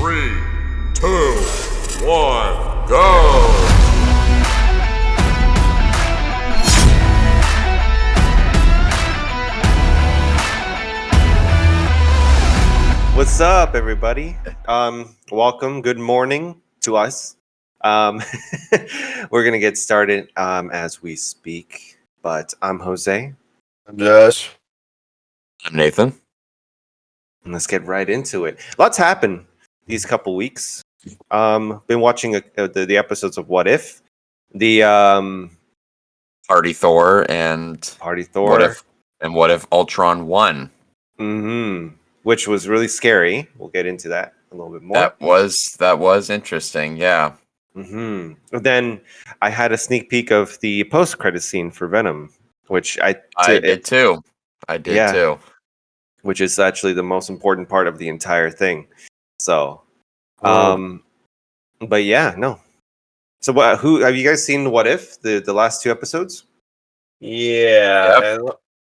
3, 2, 1, go! What's up, everybody? Welcome. Good morning to us. We're gonna get started as we speak. But I'm Jose, I'm Josh. I'm Nathan. and let's get right into it. Lots happened these couple weeks. Been watching the episodes of What If, the Party Thor and Party Thor. What if Ultron won? Which was really scary. We'll get into that a little bit more. That was interesting. Yeah. Then I had a sneak peek of the post-credit scene for Venom, which I did too. Which is actually the most important part of the entire thing. So, but yeah, no. So, who have you guys seen? What If the last two episodes? Yeah,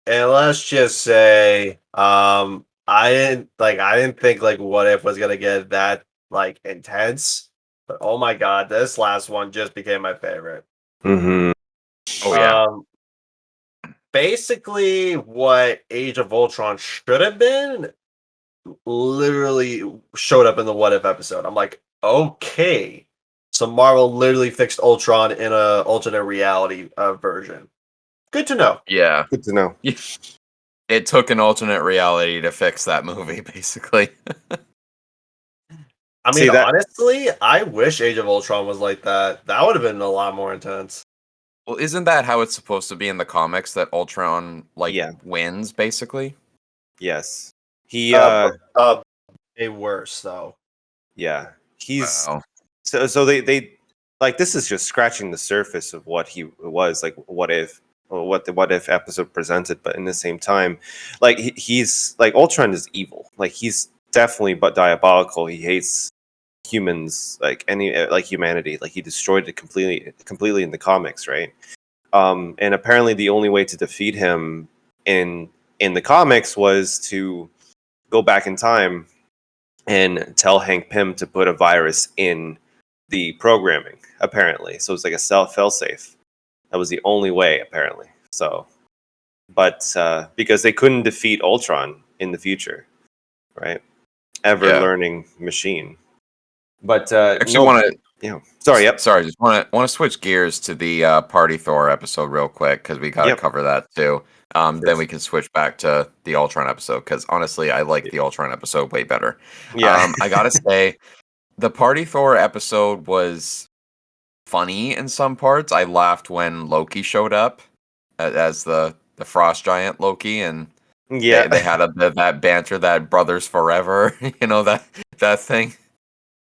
and let's just say, I didn't think like What If was gonna get that like intense, but oh my god, this last one just became my favorite. Mm-hmm. Oh yeah. Basically, what Age of Ultron should have been, literally showed up in the What If episode. I'm like, okay, so Marvel literally fixed Ultron in a alternate reality version. Good to know. Yeah. Good to know. It took an alternate reality to fix that movie, basically. I mean, honestly, I wish Age of Ultron was like that. That would have been a lot more intense. Well, isn't that how it's supposed to be in the comics? That Ultron wins, basically. Yes. He way worse though. Yeah. He's Wow. so they like, this is just scratching the surface of what he was like. What if the What If episode presented, but in the same time, like he's like, Ultron is evil. Like, he's definitely but diabolical. He hates humans, like humanity. Like, he destroyed it completely in the comics, right? And apparently the only way to defeat him in the comics was to go back in time and tell Hank Pym to put a virus in the programming, apparently. So it's like a failsafe. That was the only way, apparently. So, but because they couldn't defeat Ultron in the future, right? Ever-learning machine. But Actually, want to. Sorry. Just want to switch gears to the Party Thor episode real quick, because we got to cover that too. Then we can switch back to the Ultron episode, because honestly, I like the Ultron episode way better. Yeah. I gotta say, the Party Thor episode was funny in some parts. I laughed when Loki showed up as the Frost Giant Loki, and they had that banter, that brothers forever, that thing.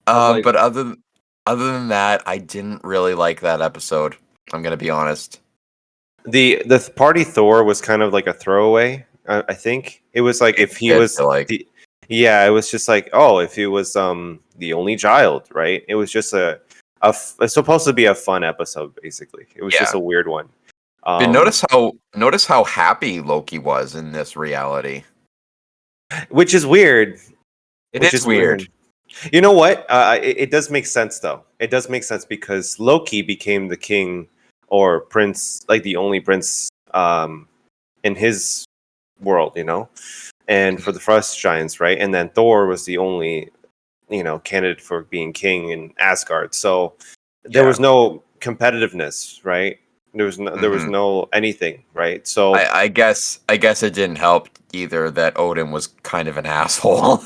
But other than that, I didn't really like that episode. I'm gonna be honest. The Party Thor was kind of like a throwaway. I think it was like, if he was it was just like, oh, if he was the only child, right? It was just it's supposed to be a fun episode, basically. It was just a weird one. But notice how happy Loki was in this reality, which is weird. It is weird. You know what? It does make sense, though. It does make sense, because Loki became the king or prince, like the only prince in his world, and for the Frost Giants, right? And then Thor was the only, candidate for being king in Asgard. So there was no competitiveness, right? There was no anything, right? So I guess it didn't help either that Odin was kind of an asshole.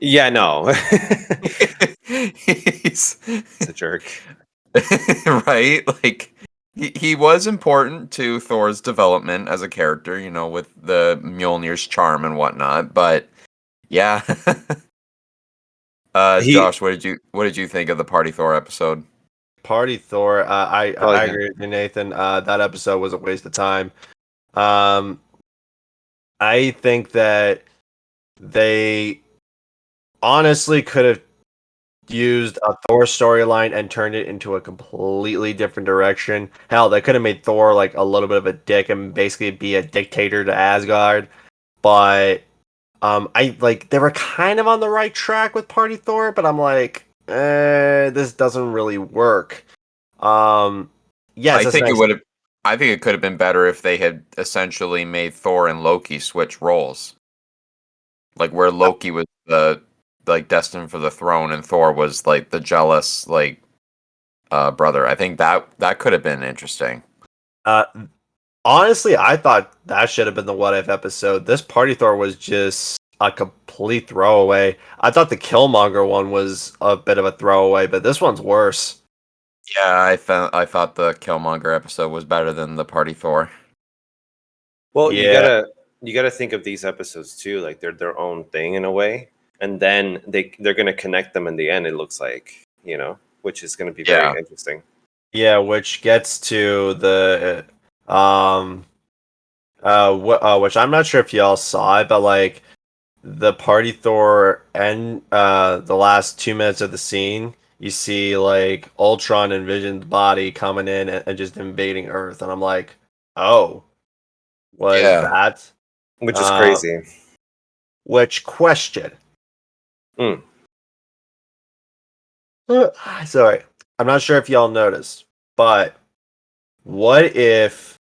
Yeah, no. He's a jerk. Right? Like, he was important to Thor's development as a character, with the Mjolnir's charm and whatnot, but yeah. Josh, what did you think of the Party Thor episode? Party Thor, I agree with you, Nathan. That episode was a waste of time. I think that they honestly could have used a Thor storyline and turned it into a completely different direction. Hell, they could have made Thor like a little bit of a dick and basically be a dictator to Asgard. But I like they were kind of on the right track with Party Thor, but I'm like, this doesn't really work. Yes, I that's think it nice. would have. I think it could have been better if they had essentially made Thor and Loki switch roles, like where Loki was the like destined for the throne, and Thor was like the jealous like brother. I think that could have been interesting. Uh, Honestly, I thought that should have been the What If episode. This Party Thor was just a complete throwaway. I thought the Killmonger one was a bit of a throwaway, but this one's worse. Yeah, I thought the Killmonger episode was better than the Party Thor. Well, Yeah. you gotta think of these episodes too, like they're their own thing in a way, and then they're gonna connect them in the end. It looks like, which is gonna be very Yeah. interesting. Yeah, which gets to the which I'm not sure if y'all saw it, but like the Party Thor and the last 2 minutes of the scene, you see like Ultron and Vision's body coming in and just invading Earth, and I'm like, oh, was Yeah. that? Which is Uh, crazy. which question? Mm. Sorry, I'm not sure if y'all noticed, but what if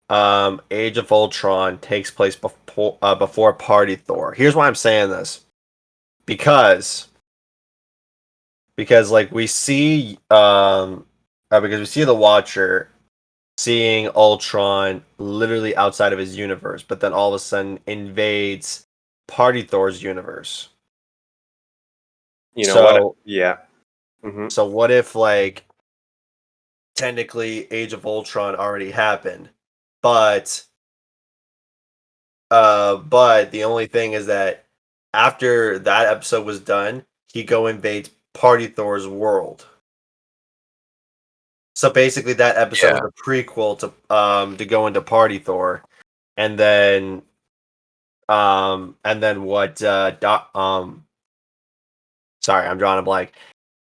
Age of Ultron takes place before Party Thor? Here's why I'm saying this. Because like because we see the Watcher seeing Ultron literally outside of his universe, but then all of a sudden invades Party Thor's universe. You know So what? Yeah. Hmm. so what if like technically Age of Ultron already happened, but the only thing is that after that episode was done, he go invades Party Thor's world. So basically, that episode was Yeah. a prequel to go into Party Thor, and then what sorry, I'm drawing a blank.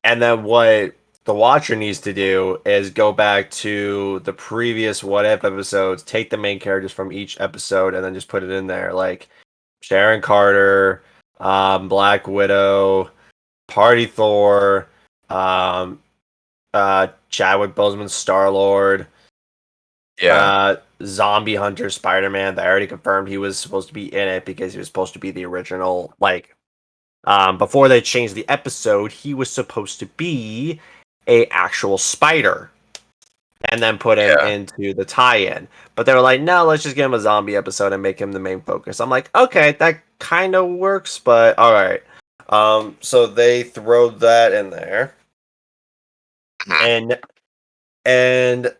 And then what the Watcher needs to do is go back to the previous What If episodes, take the main characters from each episode, and then just put it in there, like Sharon Carter, Black Widow, Party Thor, um, Chadwick Boseman, Star Lord, Yeah. Zombie Hunter, Spider Man. They already confirmed he was supposed to be in it because he was supposed to be the original. Like, before they changed the episode, he was supposed to be a actual spider, and then put him Yeah. into the tie-in. But they were like, no, let's just give him a zombie episode and make him the main focus. I'm like, okay, that kind of works, but all right. So they throw that in there, and and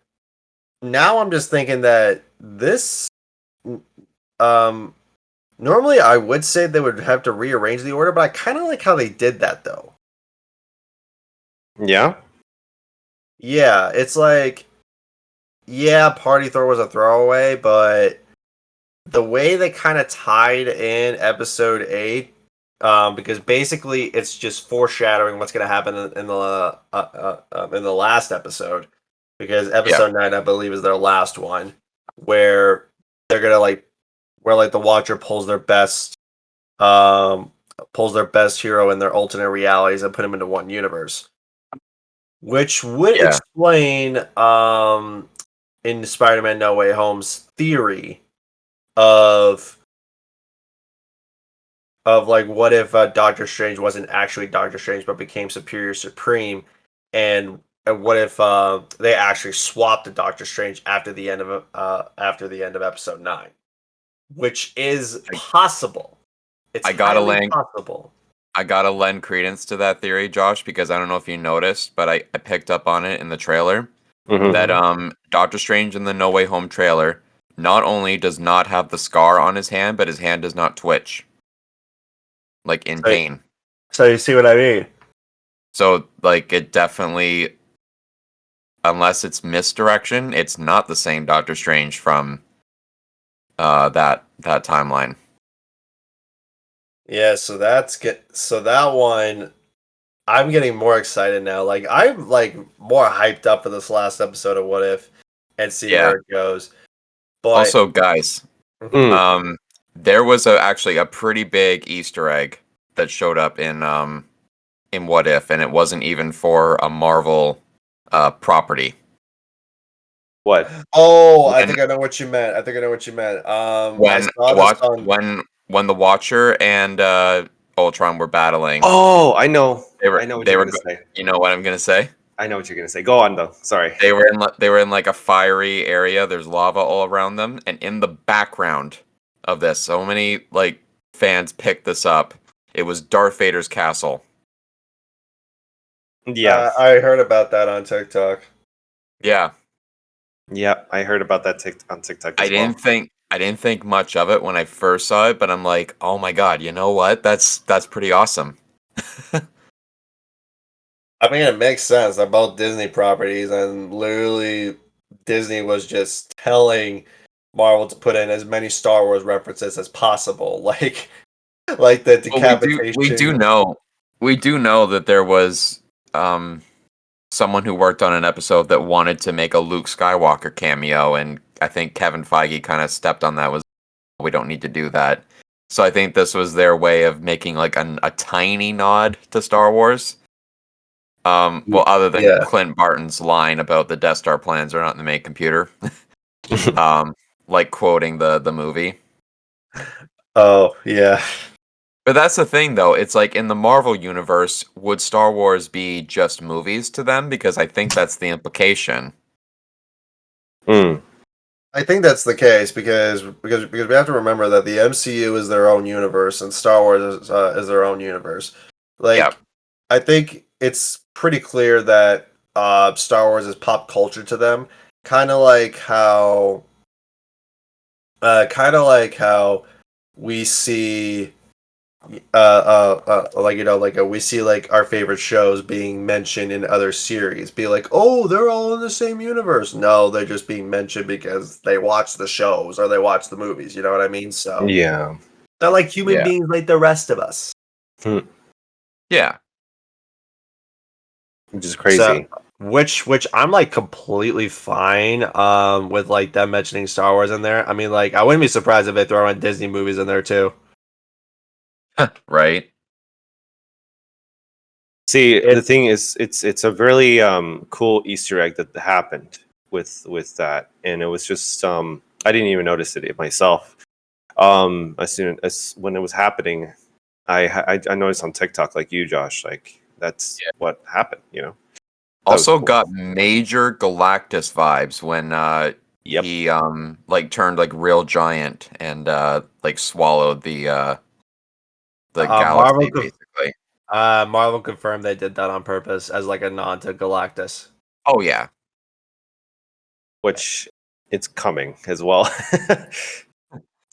now I'm just thinking that this, um, normally I would say they would have to rearrange the order, but I kind of like how they did that though. Yeah. Yeah, it's like, yeah, Party Thor was a throwaway, but the way they kind of tied in episode 8, because basically it's just foreshadowing what's going to happen in the last episode, because episode 9 I believe is their last one, where they're gonna like where like the Watcher pulls their best hero in their alternate realities and put him into one universe, which would Yeah. explain in Spider-Man No Way Home's theory of like what if Doctor Strange wasn't actually Doctor Strange but became Superior Supreme, and what if they actually swapped to Doctor Strange after the end of episode 9, which is possible. It's I gotta highly lend possible. I gotta lend credence to that theory, Josh, because I don't know if you noticed, but I picked up on it in the trailer Hmm. that Doctor Strange in the No Way Home trailer not only does not have the scar on his hand, but his hand does not twitch. Like in So, pain. so you see what I mean? So like it definitely, unless it's misdirection, it's not the same Doctor Strange from that timeline. Yeah, so that's good. So that one, I'm getting more excited now. Like I'm like more hyped up for this last episode of What If and see Yeah. where it goes. But Also, guys, Mhm. there was actually a pretty big Easter egg that showed up in What If, and it wasn't even for a Marvel property. What? Oh, I When think I know what you meant. I think I know what you meant. I when saw the this watch on. when the Watcher and Ultron were battling, Oh, I know. they were I know what they you're were. gonna say. You know what I'm gonna say? I know what you're gonna say. Go on though. Sorry. They were in like a fiery area. There's lava all around them, and in the background of this, so many like fans picked this up. It was Darth Vader's castle. Yeah. I heard about that on TikTok. Yeah, Yeah. I heard about that on TikTok as well. I didn't think much of it when I first saw it, but I'm like, oh my god, you know what? That's pretty awesome. I mean, it makes sense. They're both Disney properties, and literally, Disney was just telling Marvel to put in as many Star Wars references as possible, like the Well, decapitation. we do know that there was um someone who worked on an episode that wanted to make a Luke Skywalker cameo, and I think Kevin Feige kind of stepped on that. Was we don't need to do that. So I think this was their way of making like a tiny nod to Star Wars. Well, other than Yeah. Clint Barton's line about the Death Star plans are not in the main computer, like quoting the movie. Oh, yeah. But that's the thing, though. It's like in the Marvel universe, would Star Wars be just movies to them? Because I think that's the implication. Mm. I think that's the case because we have to remember that the MCU is their own universe and Star Wars is their own universe. Yeah. Like, I think it's pretty clear that Star Wars is pop culture to them, kind of like how, we see, we see like our favorite shows being mentioned in other series. Be like, oh, they're all in the same universe. No, they're just being mentioned because they watch the shows or they watch the movies. You know what I mean? So Yeah. they're like human Yeah. beings, like the rest of us. Yeah. Which is So, crazy. which I'm like completely fine with like them mentioning Star Wars in there. I mean, like I wouldn't be surprised if they throw in Disney movies in there too. Right. See, the thing is, it's a really cool Easter egg that happened with that, and it was just I didn't even notice it myself. As soon as when it was happening, I noticed on TikTok, like you, Josh, like that's what happened. You know. That was Also cool. got major Galactus vibes when Yep. he like turned like real giant and like swallowed the Marvel, galaxy basically. Marvel confirmed they did that on purpose as like a nod to Galactus. Oh yeah. Which it's coming as well.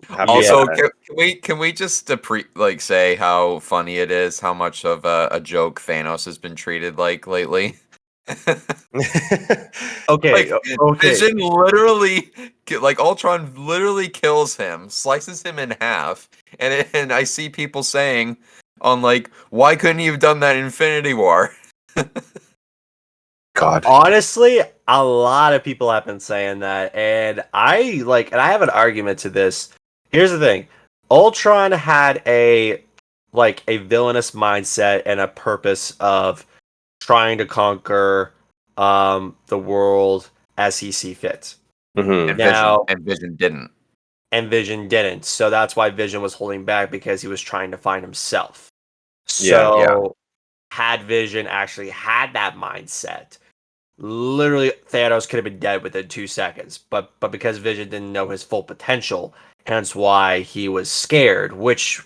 Happy Also, about that. can we just like say how funny it is how much of a joke Thanos has been treated like lately? Okay, Like okay. Vision literally, like Ultron literally kills him, slices him in half, and I see people saying on like, why couldn't you have done that in Infinity War? God. Honestly, a lot of people have been saying that, and I have an argument to this. Here's the thing: Ultron had a villainous mindset and a purpose of trying to conquer the world as he see fit. Hmm. Now, And Vision didn't. and Vision didn't, so that's why Vision was holding back because he was trying to find himself. Yeah. Yeah. So, had Vision actually had that mindset, literally Thanos could have been dead within 2 seconds. But because Vision didn't know his full potential, hence why he was scared, which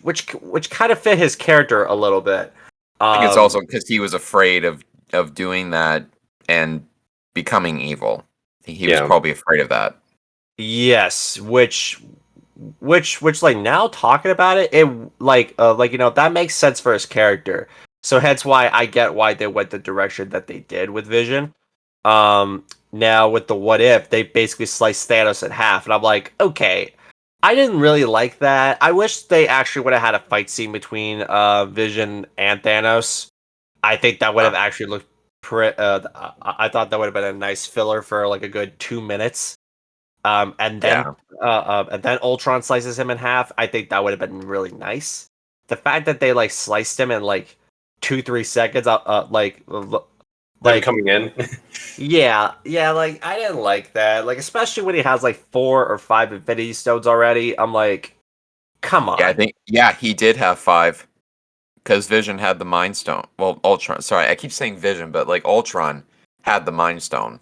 kind of fit his character a little bit. I think it's also because he was afraid of doing that and becoming evil. He was Yeah. probably afraid of that. Yes, which like now talking about it, it that makes sense for his character. So hence why I get why they went the direction that they did with Vision. Now with the What If, they basically sliced Thanos in half, and I'm like, okay, I didn't really like that. I wish they actually would have had a fight scene between Vision and Thanos. I think that would have actually looked I thought that would have been a nice filler for like a good 2 minutes. And Yeah. then Ultron slices him in half. I think that would have been really nice. The fact that they like sliced him in like 2-3 seconds, Them like coming in. yeah, like I didn't like that. Like especially when he has like 4 or 5 Infinity Stones already. I'm like, come Yeah, I on. think he did have 5 because Vision had the Mind Stone. Well, Ultron. Sorry, I keep saying Vision, but like Ultron had the Mind Stone.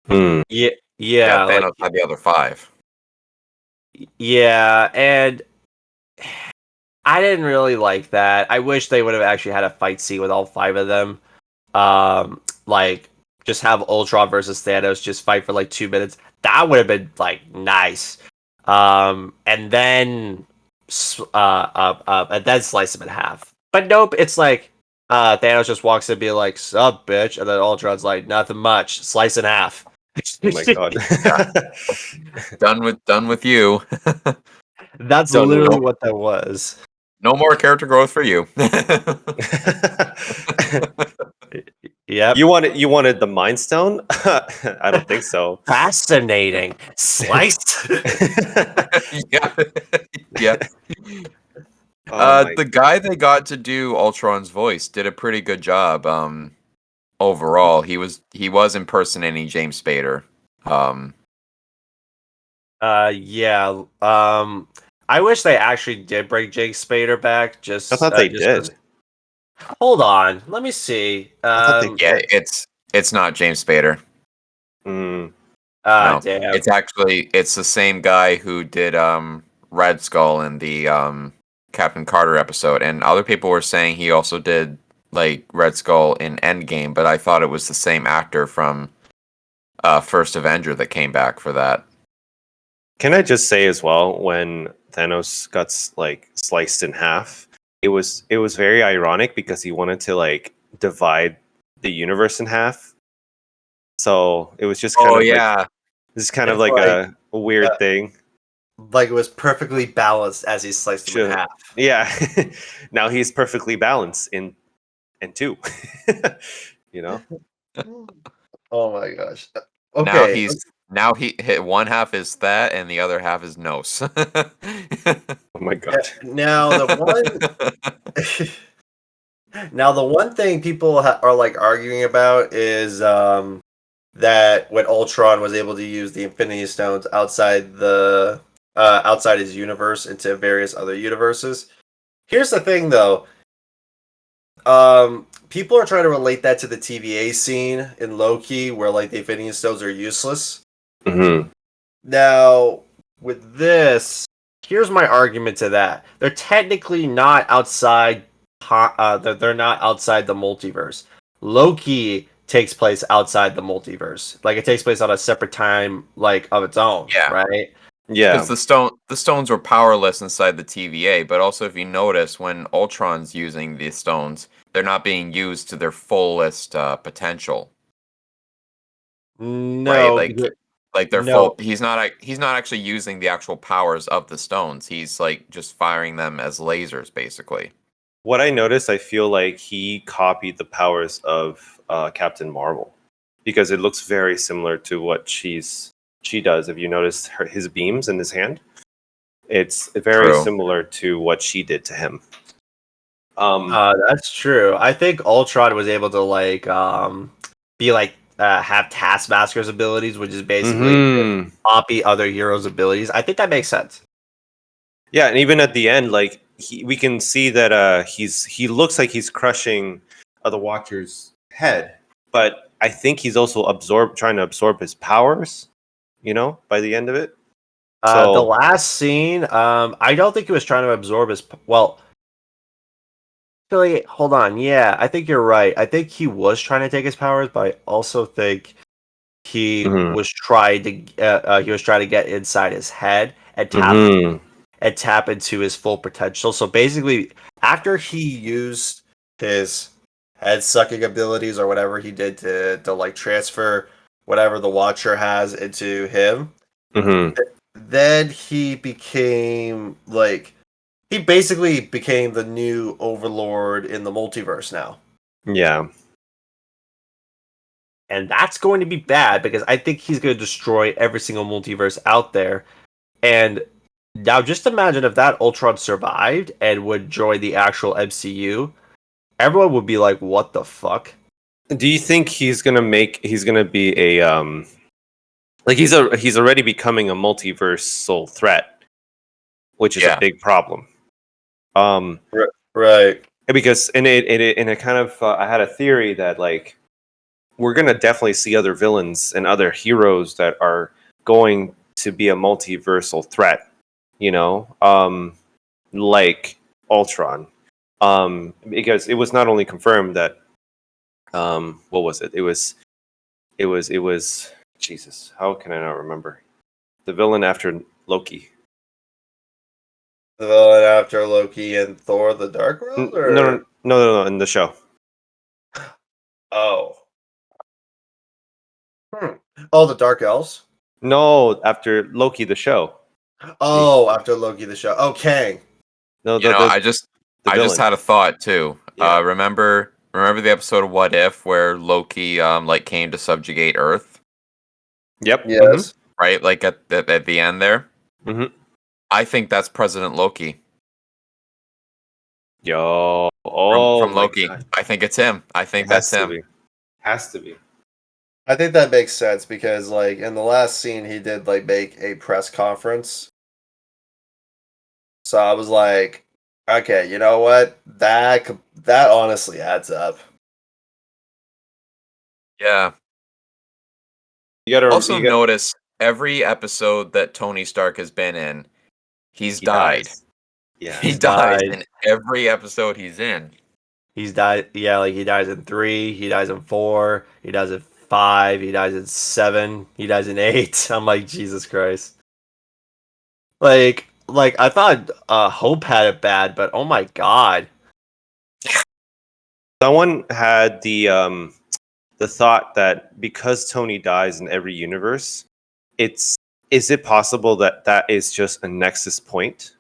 Hmm. Yeah, Yeah, yeah, like Thanos had the other 5. yeah, and I didn't really like that. I wish they would have actually had a fight scene with all 5 of them. Like just have Ultron versus Thanos just fight for like 2 minutes. That would have been like nice. And then slice him in half. But nope, it's like Thanos just walks in and be like, "Sup, bitch," and then Ultron's like, "Nothing much." Slice in half. Oh my god. Done with you. That's Done with literally no, what that was. no more character growth for you. Yep. You wanted the Mind Stone? I don't think so. Fascinating. Sliced. Yeah. Yeah. Oh my. The guy they got to do Ultron's voice did a pretty good job. Overall, he was impersonating James Spader. Um, Yeah. I wish they actually did bring Jake Spader back. I thought they did. Hold on, let me see. I thought they yeah, did. it's not James Spader. Mm. No, Damn. it's the same guy who did Red Skull in the Captain Carter episode, and other people were saying he also did like Red Skull in Endgame, but I thought it was the same actor from First Avenger that came back for that. Can I just say as well, when Thanos got like sliced in half, it was very ironic because he wanted to like divide the universe in half. So it was just kind Oh of like yeah, this is kind of It's like like a weird thing. like it was perfectly balanced as he sliced him in Should- half. Yeah. Now he's perfectly balanced in two. You know? Oh my gosh. now Okay. he hit one half is that, and the other half is Nos. Oh my god. Now the one now the one thing people are like arguing about is that when Ultron was able to use the Infinity Stones outside his universe into various other universes. Here's the thing though. People are trying to relate that to the TVA scene in Loki where like the Infinity Stones are useless. Hmm. Now, with this, here's my argument to that. They're technically not outside they're not outside the multiverse. Loki takes place outside the multiverse. Like it takes place on a separate time like of its own, Yeah. right? Because Yeah. the stones were powerless inside the TVA, but also if you notice when Ultron's using the stones, they're not being used to their fullest potential, right? No, Like they're full. no. He's not actually using the actual powers of the stones. He's like just firing them as lasers, basically. What I noticed, I feel like he copied the powers of Captain Marvel because it looks very similar to what she does. If you notice his beams in his hand, it's very True. similar to what she did to him. That's true. I think Ultron was able to like be like have Taskmaster's abilities, which is basically Mhm. copy other heroes' abilities. I think that makes sense. Yeah, and even at the end, like we can see that he looks like he's crushing the Watcher's head, but I think he's also trying to absorb his powers. You know, by the end of it. The So last scene, I don't think he was trying to absorb his. Well, actually, hold on. Yeah, I think you're right. I think he was trying to take his powers, but I also think Mhm. he was trying to get inside his head and Mhm. tap into his full potential. So basically, after he used his head sucking abilities or whatever he did to like transfer whatever the Watcher has into him, Mhm. then he basically became the new overlord in the multiverse now. Yeah. And that's going to be bad because I think he's going to destroy every single multiverse out there. And now just imagine if that Ultron survived and would join the actual MCU, everyone would be like, what the fuck? Do you think he's gonna be a like he's already becoming a multiversal threat, which is a Yeah. big problem. Right. Because it kind of I had a theory that like we're gonna definitely see other villains and other heroes that are going to be a multiversal threat, you know, like Ultron, because it was not only confirmed that what was it? It was Jesus. How can I not remember the villain after Loki? The villain after Loki and Thor: The Dark World, or No, in the show. oh, oh, the Dark Elves. No, after Loki, the show. Oh, after Loki, the show. Oh, Kang. No, You know, I just villain. had a thought too. Yeah. Remember the episode of What If where Loki like came to subjugate Earth, Yep. Yes. right? Like at the end there. Mhm. I think that's President Loki Yo. from, Oh from my Loki. God. I think it's him. I think It that's has to him. be. Has to be. I think that makes sense because, like, in the last scene, he did like make a press conference. So I was like, okay, you know what? That honestly adds up. Yeah. You gotta. Also notice every episode that Tony Stark has been in, he's He died. dies. Yeah. He He's dies died. in every episode he's in. He's died. Yeah, like he dies in 3. He dies in 4. He dies in 5. He dies in 7. He dies in 8. I'm like, Jesus Christ. Like I thought Hope had it bad, but oh my god. Someone had the thought that because Tony dies in every universe, is it possible that that is just a nexus point?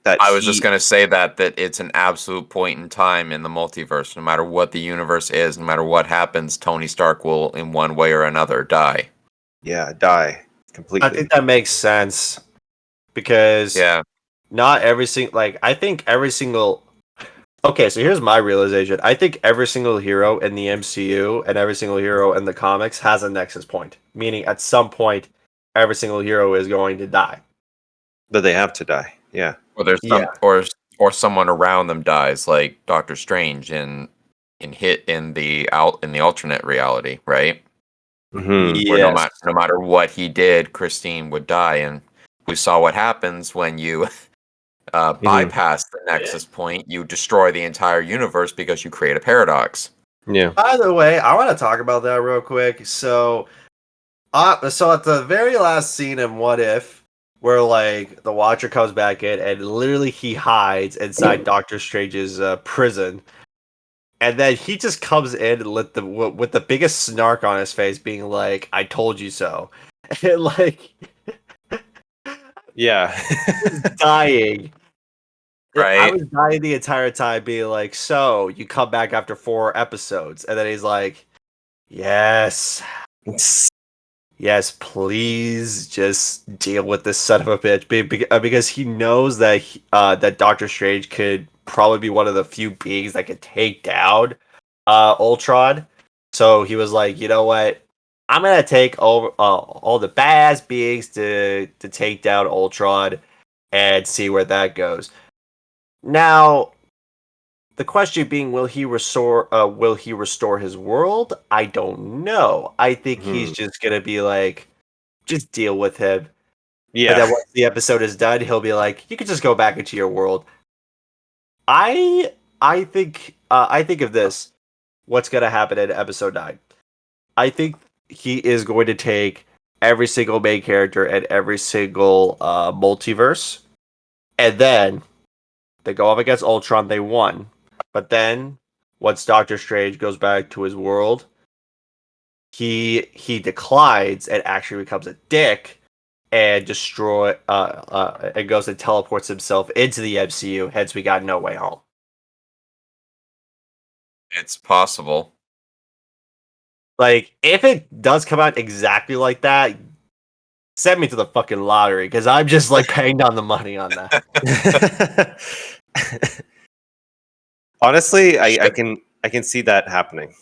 That I was just gonna say that it's an absolute point in time in the multiverse. No matter what the universe is, no matter what happens, Tony Stark will, in one way or another, die. die completely. I think that makes sense because Yeah, not every single I think every single okay, so here's my realization. I think every single hero in the MCU and every single hero in the comics has a nexus point, meaning at some point every single hero is going to die. that they have to die. Yeah. or there's some, or someone around them dies, like Doctor Strange in the alternate reality, right? Mm-hmm. Where Yes. no matter what he did, Christine would die, and we saw what happens when you bypass the nexus point. You destroy the entire universe because you create a paradox. Yeah. By the way, I want to talk about that real quick. So at the very last scene in What If, where like the Watcher comes back in and literally he hides inside Doctor Strange's prison, and then he just comes in and with the biggest snark on his face, being like, "I told you so," and like Yeah. dying. I Right. was dying the entire time, being like, "So you come back after 4 episodes?" And then he's like, "Yes." Yes, please just deal with this son of a bitch because he knows that that Doctor Strange could probably be one of the few beings that could take down Ultron. So he was like, you know what? I'm gonna take over all the badass beings to take down Ultron and see where that goes. Now, the question being, will he restore his world? I don't know. I think he's just gonna be like, just deal with him. And Yeah. then once the episode is done, he'll be like, you can just go back into your world. I think of this. What's gonna happen in episode 9? I think he is going to take every single main character and every single multiverse, and then they go up against Ultron. They won, but then once Doctor Strange goes back to his world, he declines and actually becomes a dick and and goes and teleports himself into the MCU. Hence, we got No Way Home. It's possible. Like, if it does come out exactly like that, send me to the fucking lottery because I'm just like paying down the money on that. Honestly, I can see that happening.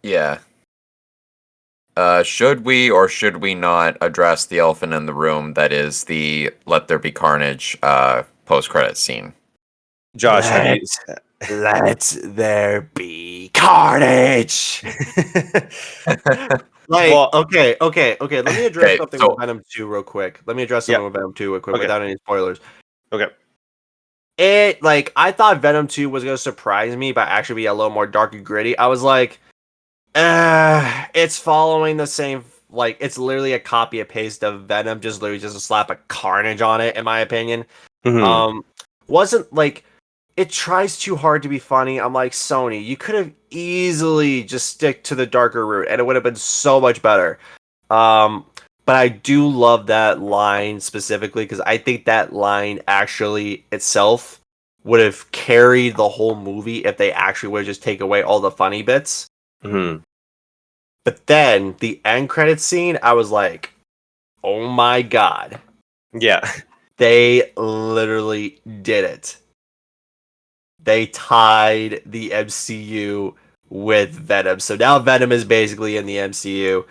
Yeah. Should we or should we not address the elephant in the room that is the Let There Be Carnage post-credit scene? Josh, have you? Let there be carnage. Like, Well, okay. Let me address Okay, something so- with Venom 2 real quick. Let me address Yeah. something with Venom 2 real quick Okay. without any spoilers. Okay. It like I thought Venom 2 was gonna surprise me by actually be a little more dark and gritty. I was like, it's following the same like it's literally a copy and paste of Venom, just literally just a slap of Carnage on it, in my opinion. Mhm. Wasn't like it tries too hard to be funny. I'm like, Sony, you could have easily just stick to the darker route and it would have been so much better. But I do love that line specifically because I think that line actually itself would have carried the whole movie if they actually would just take away all the funny bits. Mhm. But then the end credit scene, I was like, oh my god. Yeah. They literally did it. They tied the MCU with Venom. So now Venom is basically in the MCU.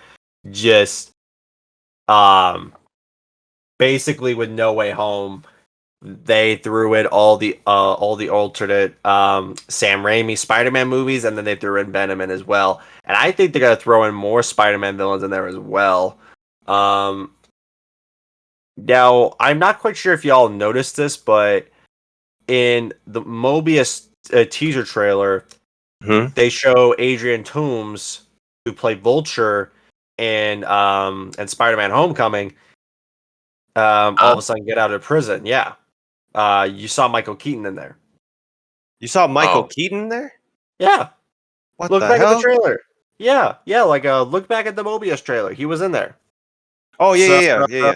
Just basically with No Way Home, they threw in all the alternate Sam Raimi Spider-Man movies, and then they threw in Venom in as well. And I think they're gonna throw in more Spider-Man villains in there as well. Now I'm not quite sure if y'all noticed this, but in the Mobius teaser trailer, Mhm. they show Adrian Toomes, who played Vulture in Spider-Man: Homecoming, all of a sudden get out of prison. Yeah, you saw Michael Keaton in there. You saw Michael Oh. Keaton there? Yeah, What look the back at the hell? trailer. Yeah, like look back at the Mobius trailer. He was in there. Oh So, yeah.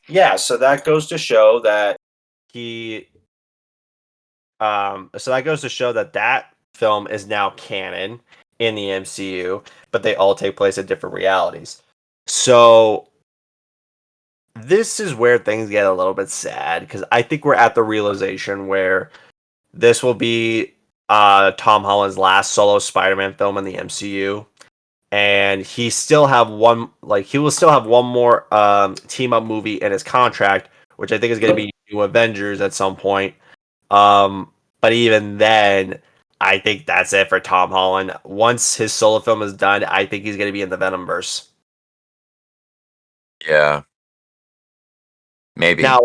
yeah. So that goes to show that he. So that goes to show that that film is now canon in the MCU, but they all take place in different realities. So this is where things get a little bit sad because I think we're at the realization where this will be Tom Holland's last solo Spider-Man film in the MCU, and he will still have one more team up movie in his contract, which I think is going to be New Avengers at some point. But even then, I think that's it for Tom Holland. Once his solo film is done, I think he's going to be in the Venomverse. Yeah. Maybe. Now,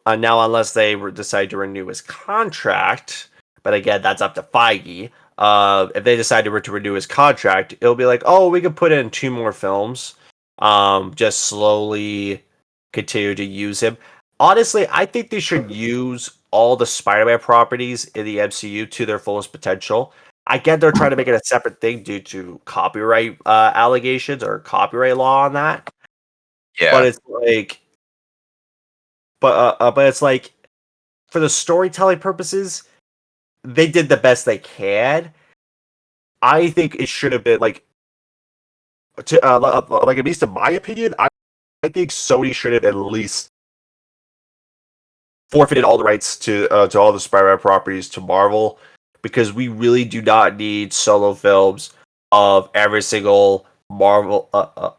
unless they decide to renew his contract, but again, that's up to Feige. If they decide to renew his contract, it'll be like, oh, we could put in 2 more films. Just slowly continue to use him. Honestly, I think they should use all the Spider-Man properties in the MCU to their fullest potential. I get they're trying to make it a separate thing due to copyright allegations or copyright law on that, but Yeah. it's like but it's like for the storytelling purposes, they did the best they can. I think it should have been like at least in my opinion, I think Sony should have at least forfeited all the rights to all the Spider-Man properties to Marvel because we really do not need solo films of every single Marvel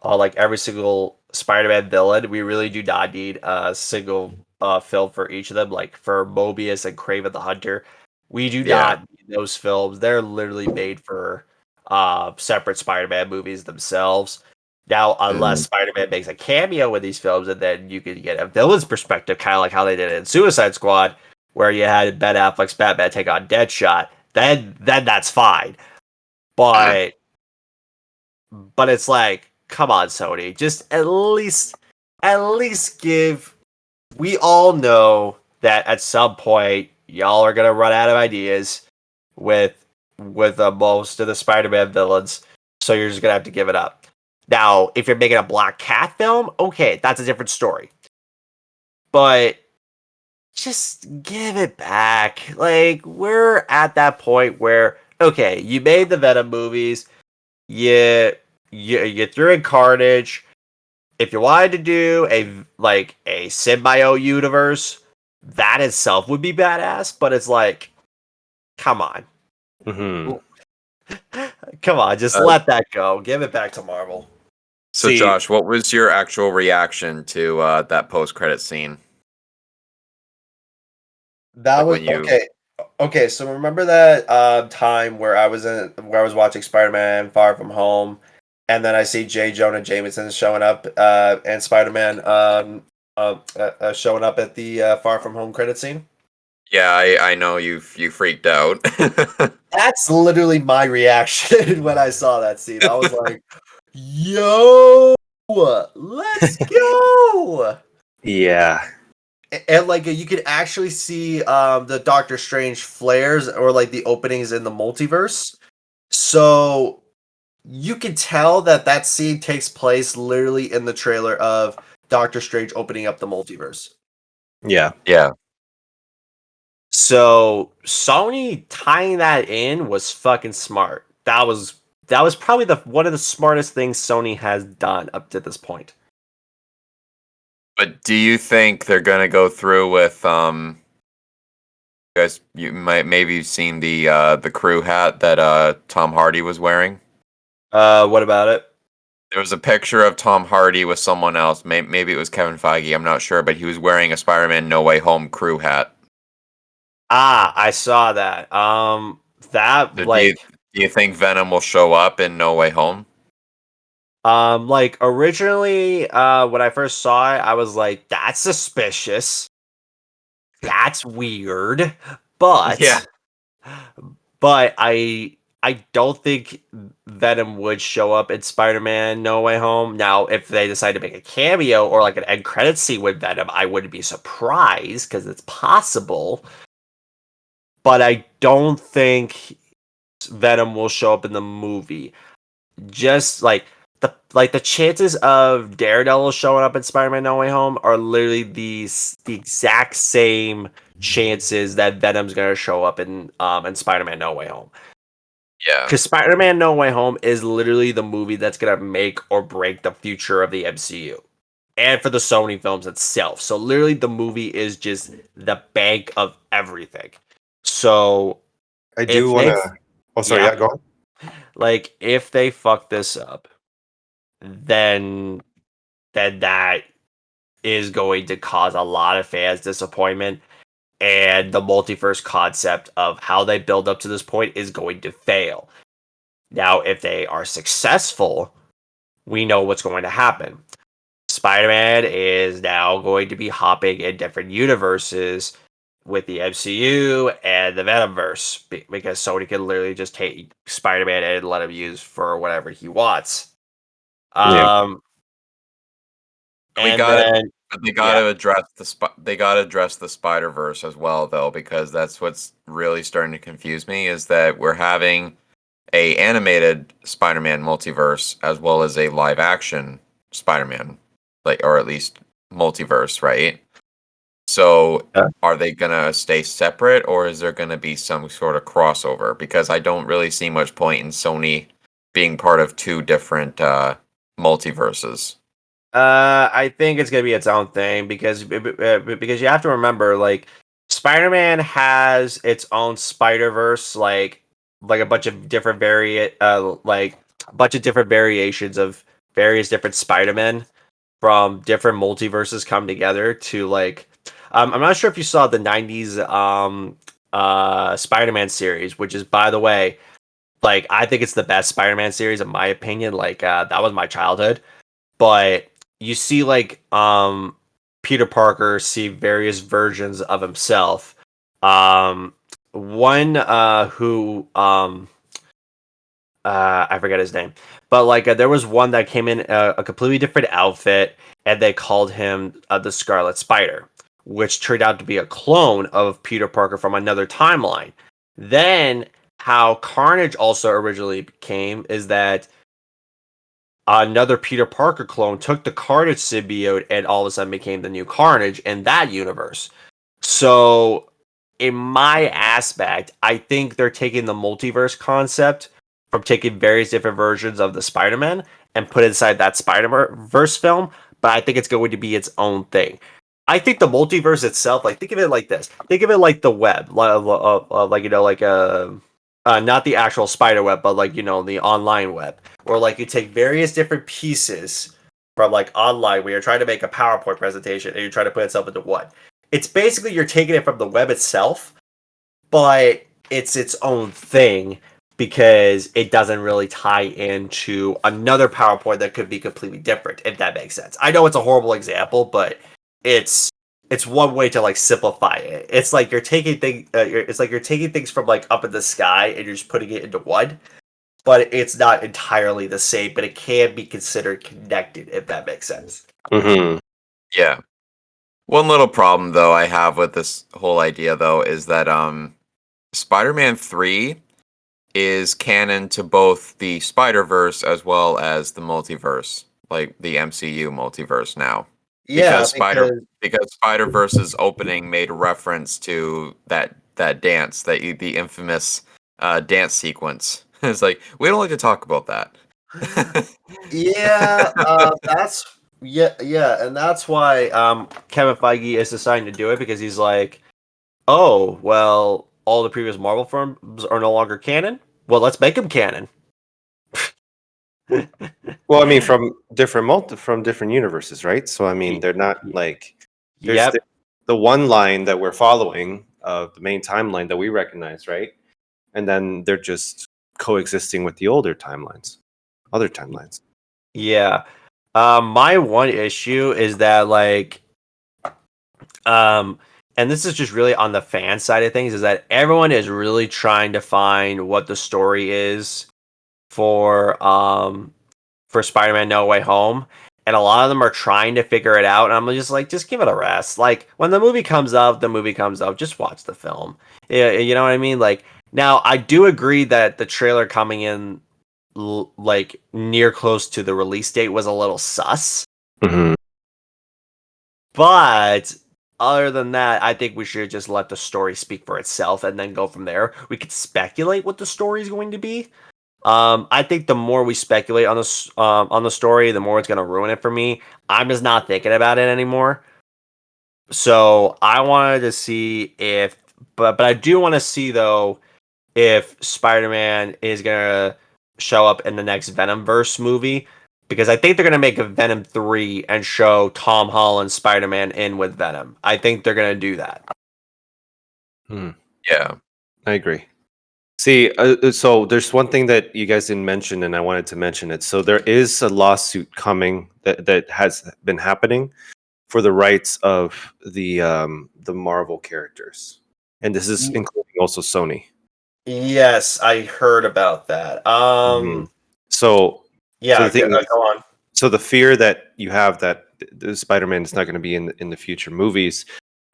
like every single Spider-Man villain. We really do not need a single film for each of them. Like for Mobius and Kraven the Hunter, we do Yeah. not need those films. They're literally made for separate Spider-Man movies themselves. Now, unless Spider-Man makes a cameo in these films, and then you could get a villain's perspective, kind of like how they did it in Suicide Squad, where you had Ben Affleck's Batman take on Deadshot, then that's fine. But it's like, come on, Sony, just at least give. We all know that at some point y'all are gonna run out of ideas with most of the Spider-Man villains, so you're just gonna have to give it up. Now, if you're making a Black Cat film, okay, that's a different story. But just give it back. Like, we're at that point where, okay, you made the Venom movies, you you threw in Carnage. If you wanted to do a symbiote universe, that itself would be badass. But it's like, come on, Hmm. come on, just let that go. Give it back to Marvel. So, See, Josh, what was your actual reaction to that post-credit scene? That Like was when you, okay. Okay, so remember that time where I was watching Spider-Man Far From Home, and then I see J. Jonah Jameson showing up, and Spider-Man showing up at the Far From Home credit scene. yeah, I know you freaked out. That's literally my reaction when I saw that scene. I was like, "Yo, let's go!" yeah, And like you could actually see the Doctor Strange flares or like the openings in the multiverse. So you can tell that that scene takes place literally in the trailer of Doctor Strange opening up the multiverse. yeah. Yeah, So Sony tying that in was fucking smart. That was probably the one of the smartest things Sony has done up to this point. but do you think they're gonna go through with you guys? You might maybe you've seen the crew hat that Tom Hardy was wearing. What about it? There was a picture of Tom Hardy with someone else. Maybe it was Kevin Feige. I'm not sure, but he was wearing a Spider-Man No Way Home crew hat. Ah, I saw that. That So like do you think Venom will show up in No Way Home? like originally, when I first saw it, I was like, "That's suspicious. That's weird." Yeah. But, but I don't think Venom would show up in Spider-Man No Way Home. Now, if they decide to make a cameo or like an end credit scene with Venom, I wouldn't be surprised because it's possible. But I don't think Venom will show up in the movie. Just like the chances of Daredevil showing up in Spider-Man No Way Home are literally the exact same chances that Venom's gonna show up in Spider-Man No Way Home. Yeah. Because Spider-Man No Way Home is literally the movie that's gonna make or break the future of the MCU. And for the Sony films itself. So literally the movie is just the bank of everything. So I if do want they to. Oh, sorry. yeah, Yeah, go on. like if they fuck this up, then that is going to cause a lot of fans disappointment, and the multiverse concept of how they build up to this point is going to fail. Now, if they are successful, we know what's going to happen. Spider-Man is now going to be hopping in different universes with the MCU and the Venomverse because Sony can literally just take Spider-Man and let him use for whatever he wants. Yeah. We And got it. then But they got yeah, to address they got to address the Spider-Verse as well though, because that's what's really starting to confuse me is that we're having a animated Spider-Man multiverse as well as a live action Spider-Man, like, or at least multiverse, right? So Yeah. are they gonna stay separate or is there gonna be some sort of crossover? Because I don't really see much point in Sony being part of two different multiverses. I think it's gonna be its own thing because you have to remember, like Spider-Man has its own Spider-Verse, like a bunch of different like a bunch of different variations of various different Spider-Men from different multiverses come together to like. I'm not sure if you saw the '90s Spider-Man series, which is by the way, like I think it's the best Spider-Man series in my opinion. Like that was my childhood, but you see like Peter Parker see various versions of himself. One who I forget his name, but like there was one that came in a completely different outfit, and they called him the Scarlet Spider, which turned out to be a clone of Peter Parker from another timeline. Then how Carnage also originally came is that another Peter Parker clone took the Carnage symbiote and all of a sudden became the new Carnage in that universe. So, in my aspect, I think they're taking the multiverse concept from taking various different versions of the Spider-Man and put it inside that Spider-Verse film, but I think it's going to be its own thing. I think the multiverse itself, like, think of it like this. Think of it like the web, like, not the actual spider web, but like, the online web, where like you take various different pieces from like online where you're trying to make a PowerPoint presentation and you're trying to put itself into one. It's basically you're taking it from the web itself, but it's its own thing because it doesn't really tie into another PowerPoint that could be completely different, if that makes sense. I know it's a horrible example, but it's one way to like simplify it. It's like you're taking things from like up in the sky and you're just putting it into one, but it's not entirely the same, but it can be considered connected, if that makes sense. Mm-hmm. Yeah. One little problem though I have with this whole idea though is that Spider-Man 3 is canon to both the Spider-Verse as well as the multiverse, like the MCU multiverse now. Yeah, Because Spider-Verse's opening made a reference to that dance, the infamous dance sequence. It's like we don't like to talk about that. yeah, and that's why Kevin Feige is deciding to do it, because he's like, oh well, all the previous Marvel films are no longer canon. Well, let's make them canon. Well, I mean, from different universes, right? So I mean, they're not like Yep. the one line that we're following of the main timeline that we recognize, right? And then they're just coexisting with the other timelines. Yeah. My one issue is that like, and this is just really on the fan side of things, is that everyone is really trying to find what the story is for Spider-Man No Way Home, and a lot of them are trying to figure it out, and I'm just like, just give it a rest. Like, when the movie comes out, just watch the film. Yeah, you know what I mean? Like, now I do agree that the trailer coming in like near close to the release date was a little sus. Mm-hmm. But other than that, I think we should just let the story speak for itself and then go from there. We could speculate what the story is going to be. I think the more we speculate on the story, the more it's going to ruin it for me. I'm just not thinking about it anymore. So I wanted to see but I do want to see though if Spider-Man is gonna show up in the next Venomverse movie, because I think they're gonna make a Venom 3 and show Tom Holland Spider-Man in with Venom. I think they're gonna do that. Yeah. I agree. See, so there's one thing that you guys didn't mention, and I wanted to mention it. So there is a lawsuit coming that has been happening for the rights of the Marvel characters, and this is including also Sony. Yes, I heard about that. Mhm. So Yeah, the thing go is, on. so the fear that you have that the Spider-Man is not going to be in the future movies,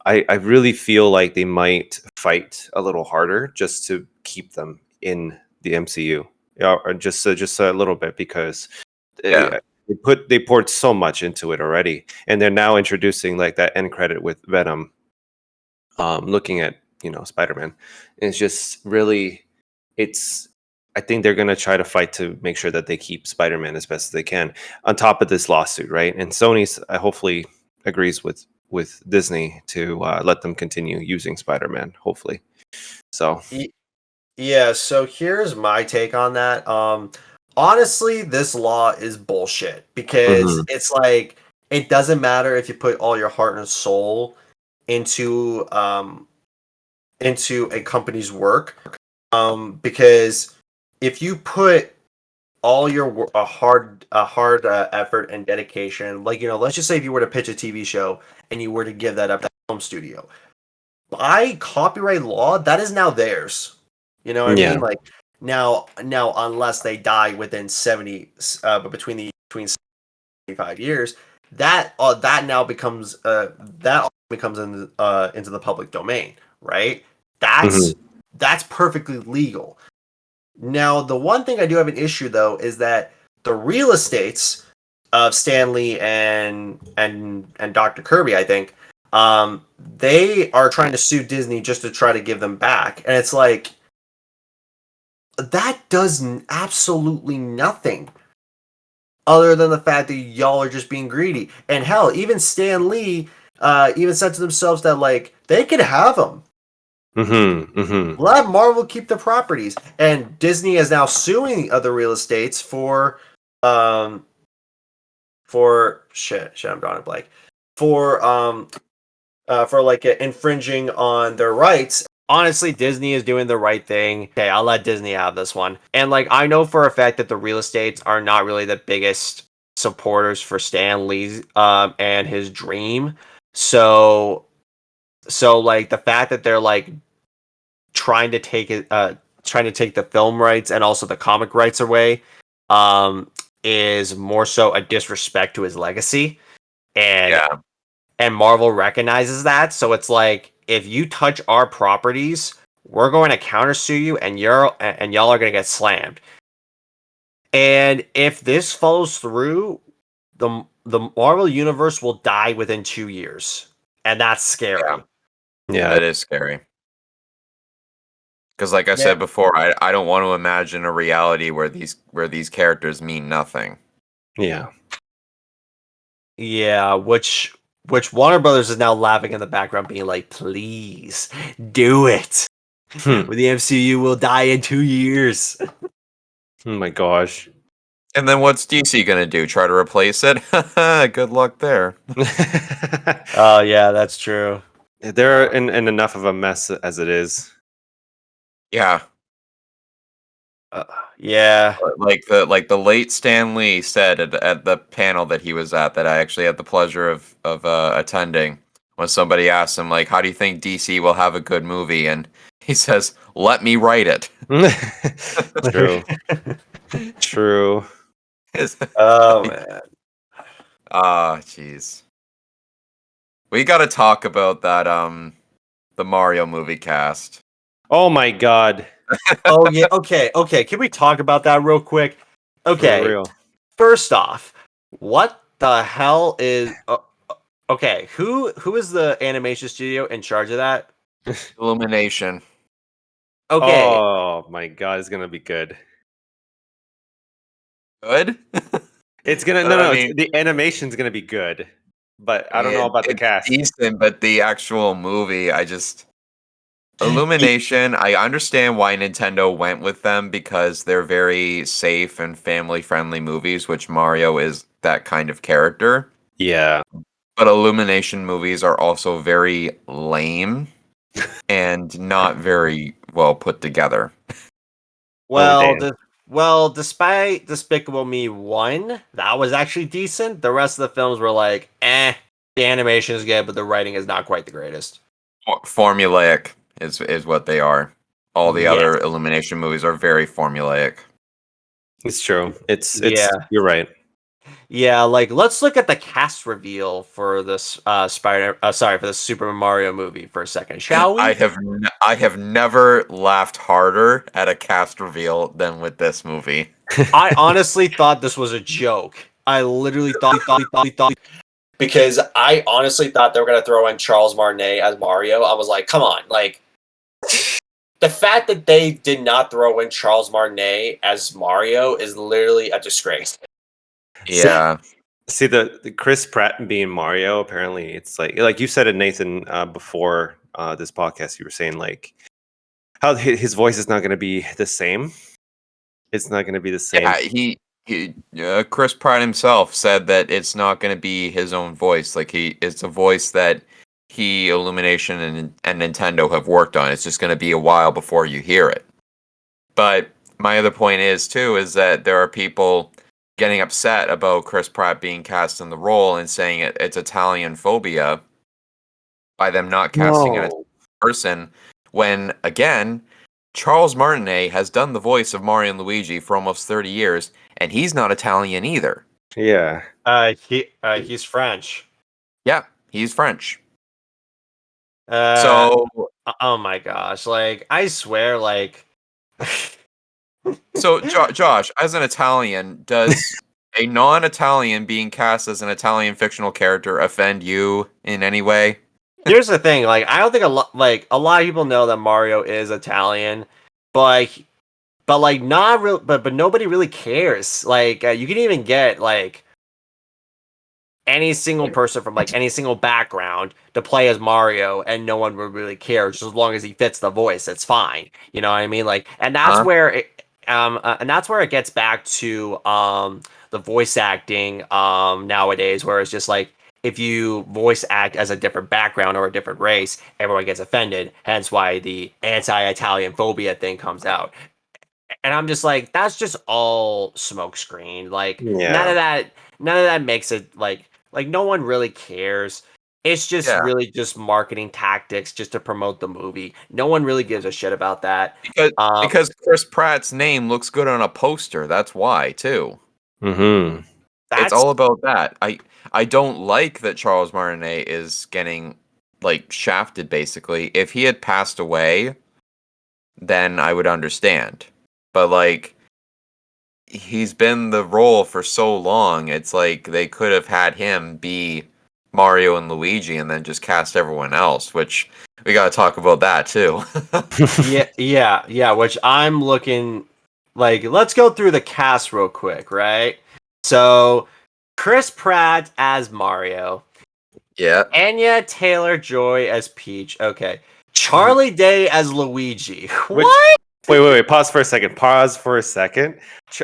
I really feel like they might fight a little harder just to keep them in the MCU, or just a little bit, because Yeah. they poured so much into it already, and they're now introducing like that end credit with Venom, looking at Spider-Man. And it's just really, it's I think they're going to try to fight to make sure that they keep Spider-Man as best as they can on top of this lawsuit, right? And Sony's hopefully agrees with Disney to let them continue using Spider-Man, hopefully. So Yeah, so here's my take on that. Honestly, this law is bullshit, because Mhm. it's like, it doesn't matter if you put all your heart and soul into a company's work, because if you put all your hard effort and dedication, like, let's just say if you were to pitch a TV show and you were to give that up to a home studio, by copyright law, that is now theirs. You know what I Yeah. mean? Like, now, unless they die within 75 years, that now becomes into the public domain, right? That's Mhm. that's perfectly legal. Now, the one thing I do have an issue though is that the real estates of Stanley and Dr. Kirby, I think, they are trying to sue Disney just to try to give them back, and it's like, that does absolutely nothing. other than the fact that y'all are just being greedy. And hell, even Stan Lee even said to themselves that like they could have them. Let Marvel keep the properties, and Disney is now suing other real estates for shit. I'm drawing a blank for like infringing on their rights. Honestly, Disney is doing the right thing. Okay, I'll let Disney have this one. And like I know for a fact that the real estates are not really the biggest supporters for Stan Lee and his dream. So like the fact that they're like trying to take the film rights and also the comic rights away is more so a disrespect to his legacy. And Marvel recognizes that, so it's like if you touch our properties, we're going to countersue you, and y'all are going to get slammed. And if this follows through, the Marvel universe will die within 2 years, and that's scary. Yeah, That is scary. Because, like I said before, I don't want to imagine a reality where these characters mean nothing. Yeah. Yeah, which Warner Brothers is now laughing in the background, being like, "Please do it." The MCU will die in 2 years. Oh my gosh. And then what's DC gonna do? Try to replace it? Good luck there. Oh yeah, that's true. They're in enough of a mess as it is. Yeah, Yeah. like the late Stan Lee said at the panel that he was at, that I actually had the pleasure of attending. When somebody asked him, like, how do you think DC will have a good movie? And he says, "Let me write it." True. True. Oh man. Ah, jeez. We got to talk about that the Mario movie cast. Oh my god. Oh yeah. Okay. Can we talk about that real quick? Okay. For real. First off, what the hell is? Okay. Who is the animation studio in charge of that? Illumination. Okay. Oh my god, it's gonna be good. Good? It's gonna I mean, the animation's gonna be good, but I don't know about the it's cast. decent, but the actual movie, Illumination, I understand why Nintendo went with them because they're very safe and family-friendly movies, which Mario is that kind of character. Yeah. But Illumination movies are also very lame and not very well put together. Well, damn. despite Despicable Me 1, that was actually decent. The rest of the films were like, eh. The animation is good, but the writing is not quite the greatest. Formulaic is what they are. All the Yes. other Illumination movies are very formulaic. It's true. It's Yeah. you're right. Yeah, like let's look at the cast reveal for this for the Super Mario movie for a second, shall we? I have never laughed harder at a cast reveal than with this movie. I honestly thought this was a joke. I literally thought because I honestly thought they were gonna throw in Charles Martinet as Mario. I was like, come on, like the fact that they did not throw in Charles Martinet as Mario is literally a disgrace. Yeah. See the Chris Pratt being Mario, apparently it's like you said it, Nathan, before this podcast, you were saying like how his voice is not gonna be the same. It's not gonna be the same. Yeah, Chris Pratt himself said that it's not going to be his own voice. Like it's a voice that Illumination and Nintendo have worked on. It's just going to be a while before you hear it. But my other point is is that there are people getting upset about Chris Pratt being cast in the role and saying it's Italian phobia by them not casting a person. When again, Charles Martinet has done the voice of Mario and Luigi for almost 30 years, and he's not Italian either. Yeah. He's French. Yeah, he's French. So, oh my gosh, like I swear, like. So, Josh, as an Italian, does a non-Italian being cast as an Italian fictional character offend you in any way? Here's the thing, like I don't think a lot of people know that Mario is Italian, but but like not real, but nobody really cares. Like you can even get like any single person from like any single background to play as Mario, and no one would really care, just as long as he fits the voice. It's fine. You know what I mean? Like, and that's where it gets back to the voice acting nowadays, where it's just like if you voice act as a different background or a different race, everyone gets offended. Hence why the anti-Italian phobia thing comes out. And I'm just like, that's just all smokescreen. Like none of that makes it like no one really cares. It's just Yeah. really just marketing tactics just to promote the movie. No one really gives a shit about that. Because Chris Pratt's name looks good on a poster. That's why too. Mm-hmm. It's all about that. I don't like that Charles Martinet is getting like shafted. Basically, if he had passed away, then I would understand. But like, he's been the role for so long. It's like they could have had him be Mario and Luigi, and then just cast everyone else. Which we got to talk about that too. yeah. Which I'm looking like. Let's go through the cast real quick, right? So, Chris Pratt as Mario, Yeah. Anya Taylor-Joy as Peach. Okay, Charlie Day as Luigi. Which- What? Wait. Pause for a second.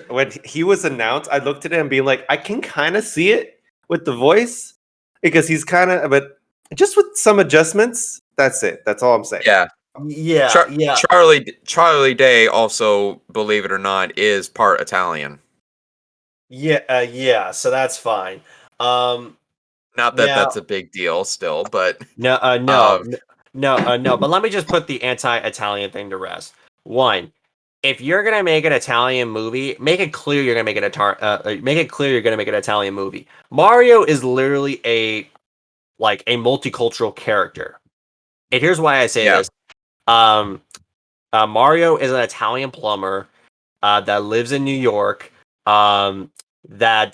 When he was announced, I looked at him being like, I can kind of see it with the voice because he's kind of, but just with some adjustments. That's it. That's all I'm saying. Yeah. Yeah. Charlie Day also, believe it or not, is part Italian. Yeah. So that's fine. Not that Now- that's a big deal still, but No. But let me just put the anti-Italian thing to rest. One, if you're gonna make an Italian movie, make it clear you're gonna make an Italian movie. Mario is literally a multicultural character, and here's why I say this. Mario is an Italian plumber that lives in New York. That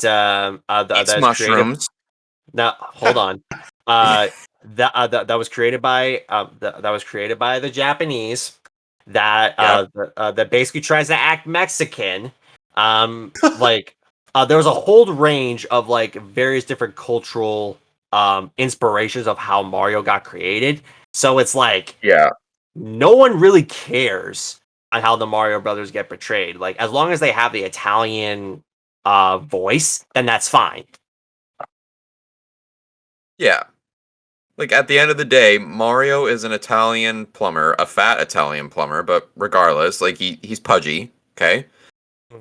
eats is mushrooms. Now, hold on. That was created by the Japanese. That basically tries to act Mexican. There was a whole range of like various different cultural inspirations of how Mario got created. So it's like no one really cares on how the Mario brothers get portrayed. Like as long as they have the Italian voice, then that's fine. Yeah. Like at the end of the day, Mario is an Italian plumber, a fat Italian plumber, but regardless, like he's pudgy, okay?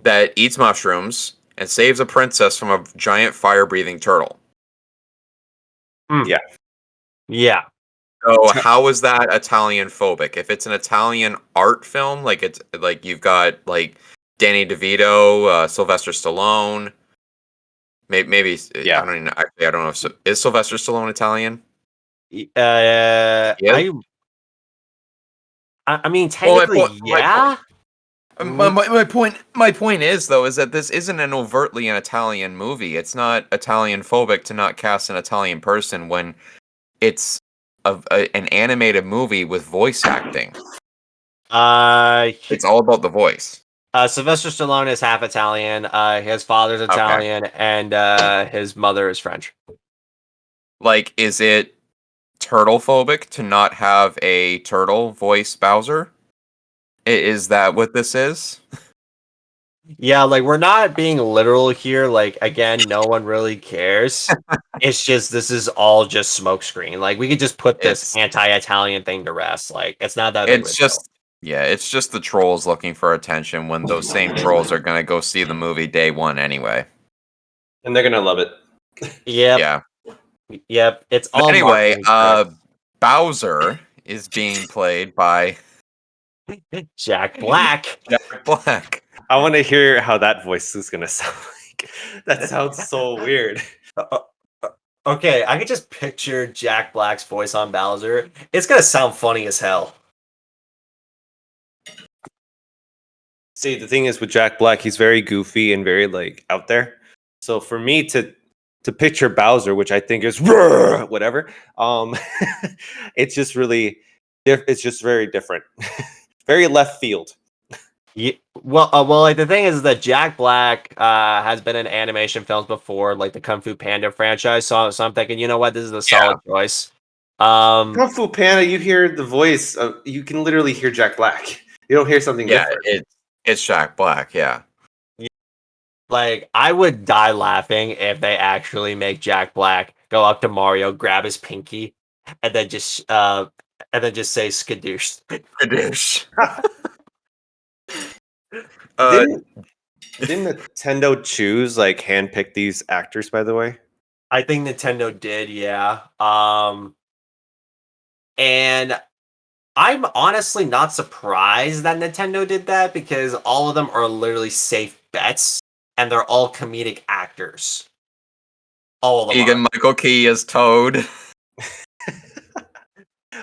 That eats mushrooms and saves a princess from a giant fire-breathing turtle. Yeah. So how is that Italian phobic? If it's an Italian art film, like it's like you've got like Danny DeVito, Sylvester Stallone, maybe Yeah. I don't even know. Actually, I don't know if is Sylvester Stallone Italian? I mean, technically, yeah. My point is though is that this isn't an overtly an Italian movie. It's not Italian phobic to not cast an Italian person when it's an animated movie with voice acting. It's all about the voice. Sylvester Stallone is half Italian. His father's Italian, and his mother is French. Like, is it turtle phobic to not have a turtle voice Bowser? Is that what this is? Yeah, like we're not being literal here. Like again, no one really cares. It's just this is all just smokescreen. Like we could just put this anti-Italian thing to rest. Like it's not that. It's just it's just the trolls looking for attention when those same trolls are gonna go see the movie day one anyway. And they're gonna love it. Yep. It's all but anyway. marketing Bowser is being played by Jack Black. Jack Black. I want to hear how that voice is gonna sound like. That sounds so weird. Okay, I could just picture Jack Black's voice on Bowser. It's gonna sound funny as hell. See, the thing is with Jack Black, he's very goofy and very like out there. So for me to picture Bowser, which I think is whatever, it's just really, it's just very different, very left field. Yeah, well, like the thing is that Jack Black has been in animation films before, like the Kung Fu Panda franchise. So I'm thinking, you know what, this is a solid choice. Kung Fu Panda, you hear the voice of, you can literally hear Jack Black. You don't hear something Yeah, different. it's Jack Black. Yeah. like I would die laughing if they actually make Jack Black go up to Mario, grab his pinky, and then just say skadoosh. Kadoosh. Didn't Nintendo choose like handpick these actors? By the way, I think Nintendo did, yeah. And I'm honestly not surprised that Nintendo did that because all of them are literally safe bets and they're all comedic actors. All of them Keegan are. Michael Key is Toad.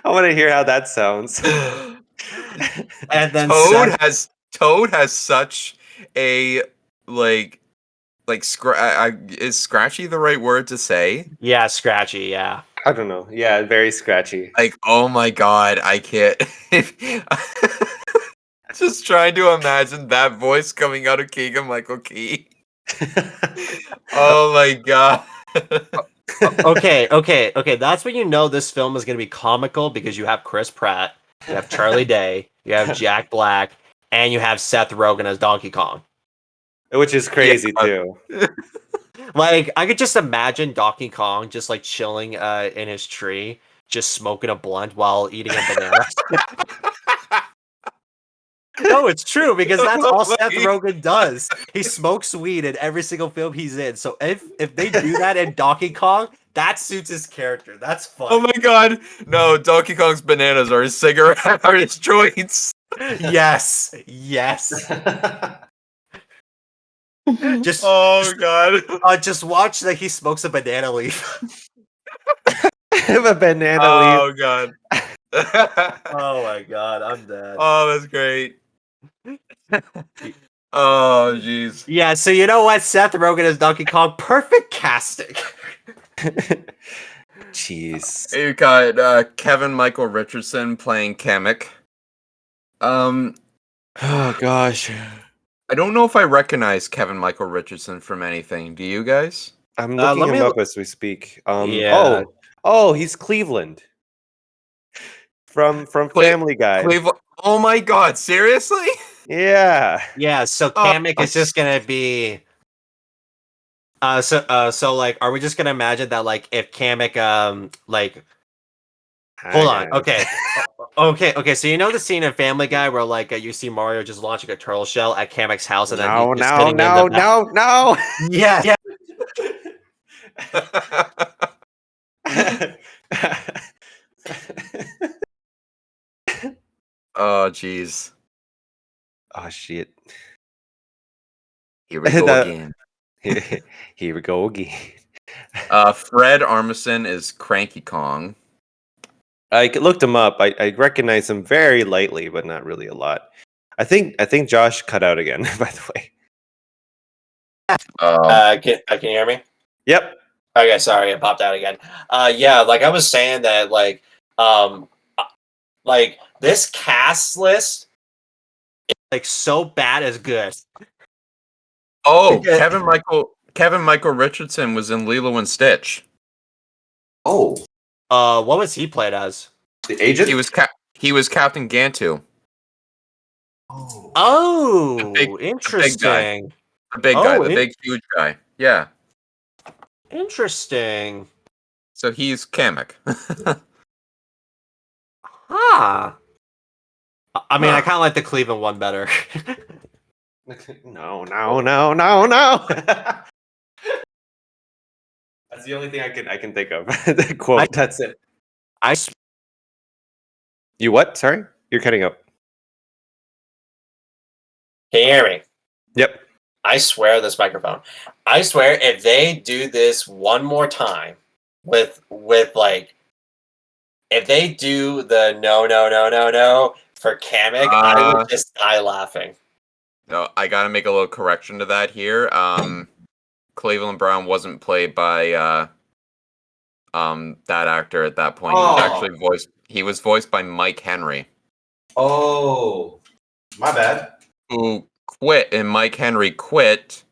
I want to hear how that sounds. And then Toad has such a like is scratchy the right word to say? yeah, Scratchy, yeah. I don't know. Yeah, very scratchy. Like, oh my god, I can't. Just trying to imagine that voice coming out of Keegan Michael Key. Oh my god. Okay. That's when you know this film is going to be comical because you have Chris Pratt, you have Charlie Day, you have Jack Black, and you have Seth Rogen as Donkey Kong. Which is crazy too. Like I could just imagine Donkey Kong just like chilling in his tree, just smoking a blunt while eating a banana. No, it's true because that's all Seth Rogen does. He smokes weed in every single film he's in. So if they do that in Donkey Kong, that suits his character. That's fun. Oh my god. No, Donkey Kong's bananas are his cigarette are his joints. Yes. Just Oh god. just watch that he smokes a banana leaf. A banana Oh leaf. god. Oh my god, I'm dead. Oh, that's great. Oh jeez. Yeah, so you know what? Seth Rogen as Donkey Kong, perfect casting. Jeez. You got Kevin Michael Richardson playing Kamek. Oh gosh. I don't know if I recognize Kevin Michael Richardson from anything. Do you guys? I'm let looking me him lo- up as we speak. Yeah. Oh, he's Cleveland. From Family Guy. Cleveland. Oh my god, seriously? Yeah. Yeah, so Oh, Kamek is just gonna be so like are we just gonna imagine that like if Kamek like hold on, okay. Okay, so you know the scene in Family Guy where like you see Mario just launching a turtle shell at Kamek's house and then No, he's just no, hitting him in no, the back? no, no. Yeah. Oh jeez. Oh shit. Here we go That- again. Here we go again. Fred Armisen is Cranky Kong. I looked him up. I recognize him very lightly, but not really a lot. I think Josh cut out again, by the way. Can you hear me? Yep. Okay, sorry, it popped out again. Yeah, like I was saying that like this cast list is like so bad as good. Oh, Yeah. Kevin Michael Richardson was in Lilo and Stitch. Oh, What was he played as? the agent. He was Captain Gantu, Oh. Oh, big interesting. the big guy, Oh, the big huge guy. Yeah. Interesting. So he's Kamek. Huh. I mean, I Huh. kind of like the Cleveland one better. No. That's the only thing I can think of. The quote. That's it. You what? Sorry, you're cutting up. Can you hear me? Yep. I swear this microphone. I swear if they do this one more time with like if they do the no for Kamek, I would just die laughing. No, I gotta make a little correction to that here. Cleveland Brown wasn't played by that actor at that point. He was actually voiced by Mike Henry. Oh, my bad. who quit, and Mike Henry quit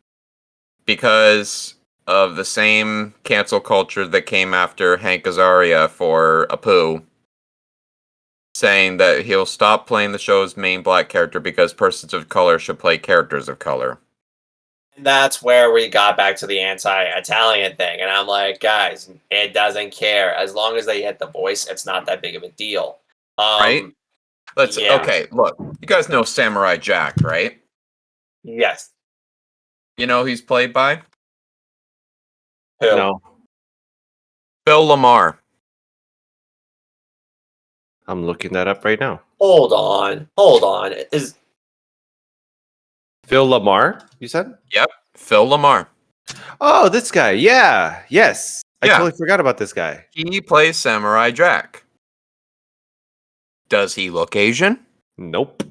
because of the same cancel culture that came after Hank Azaria for Apu, saying that he'll stop playing the show's main black character because persons of color should play characters of color. And that's where we got back to the anti-Italian thing. And I'm like, guys, it doesn't care. As long as they hit the voice, it's not that big of a deal. Right? Yeah. Okay, look. You guys know Samurai Jack, right? Yes. You know who he's played by? Who? No, Phil Lamar. I'm looking that up right now. Hold on. Is Phil Lamar, you said? Yep, Phil Lamar. Oh, this guy. Yeah. Yes. I Yeah. totally forgot about this guy. He plays Samurai Jack. Does he look Asian? Nope.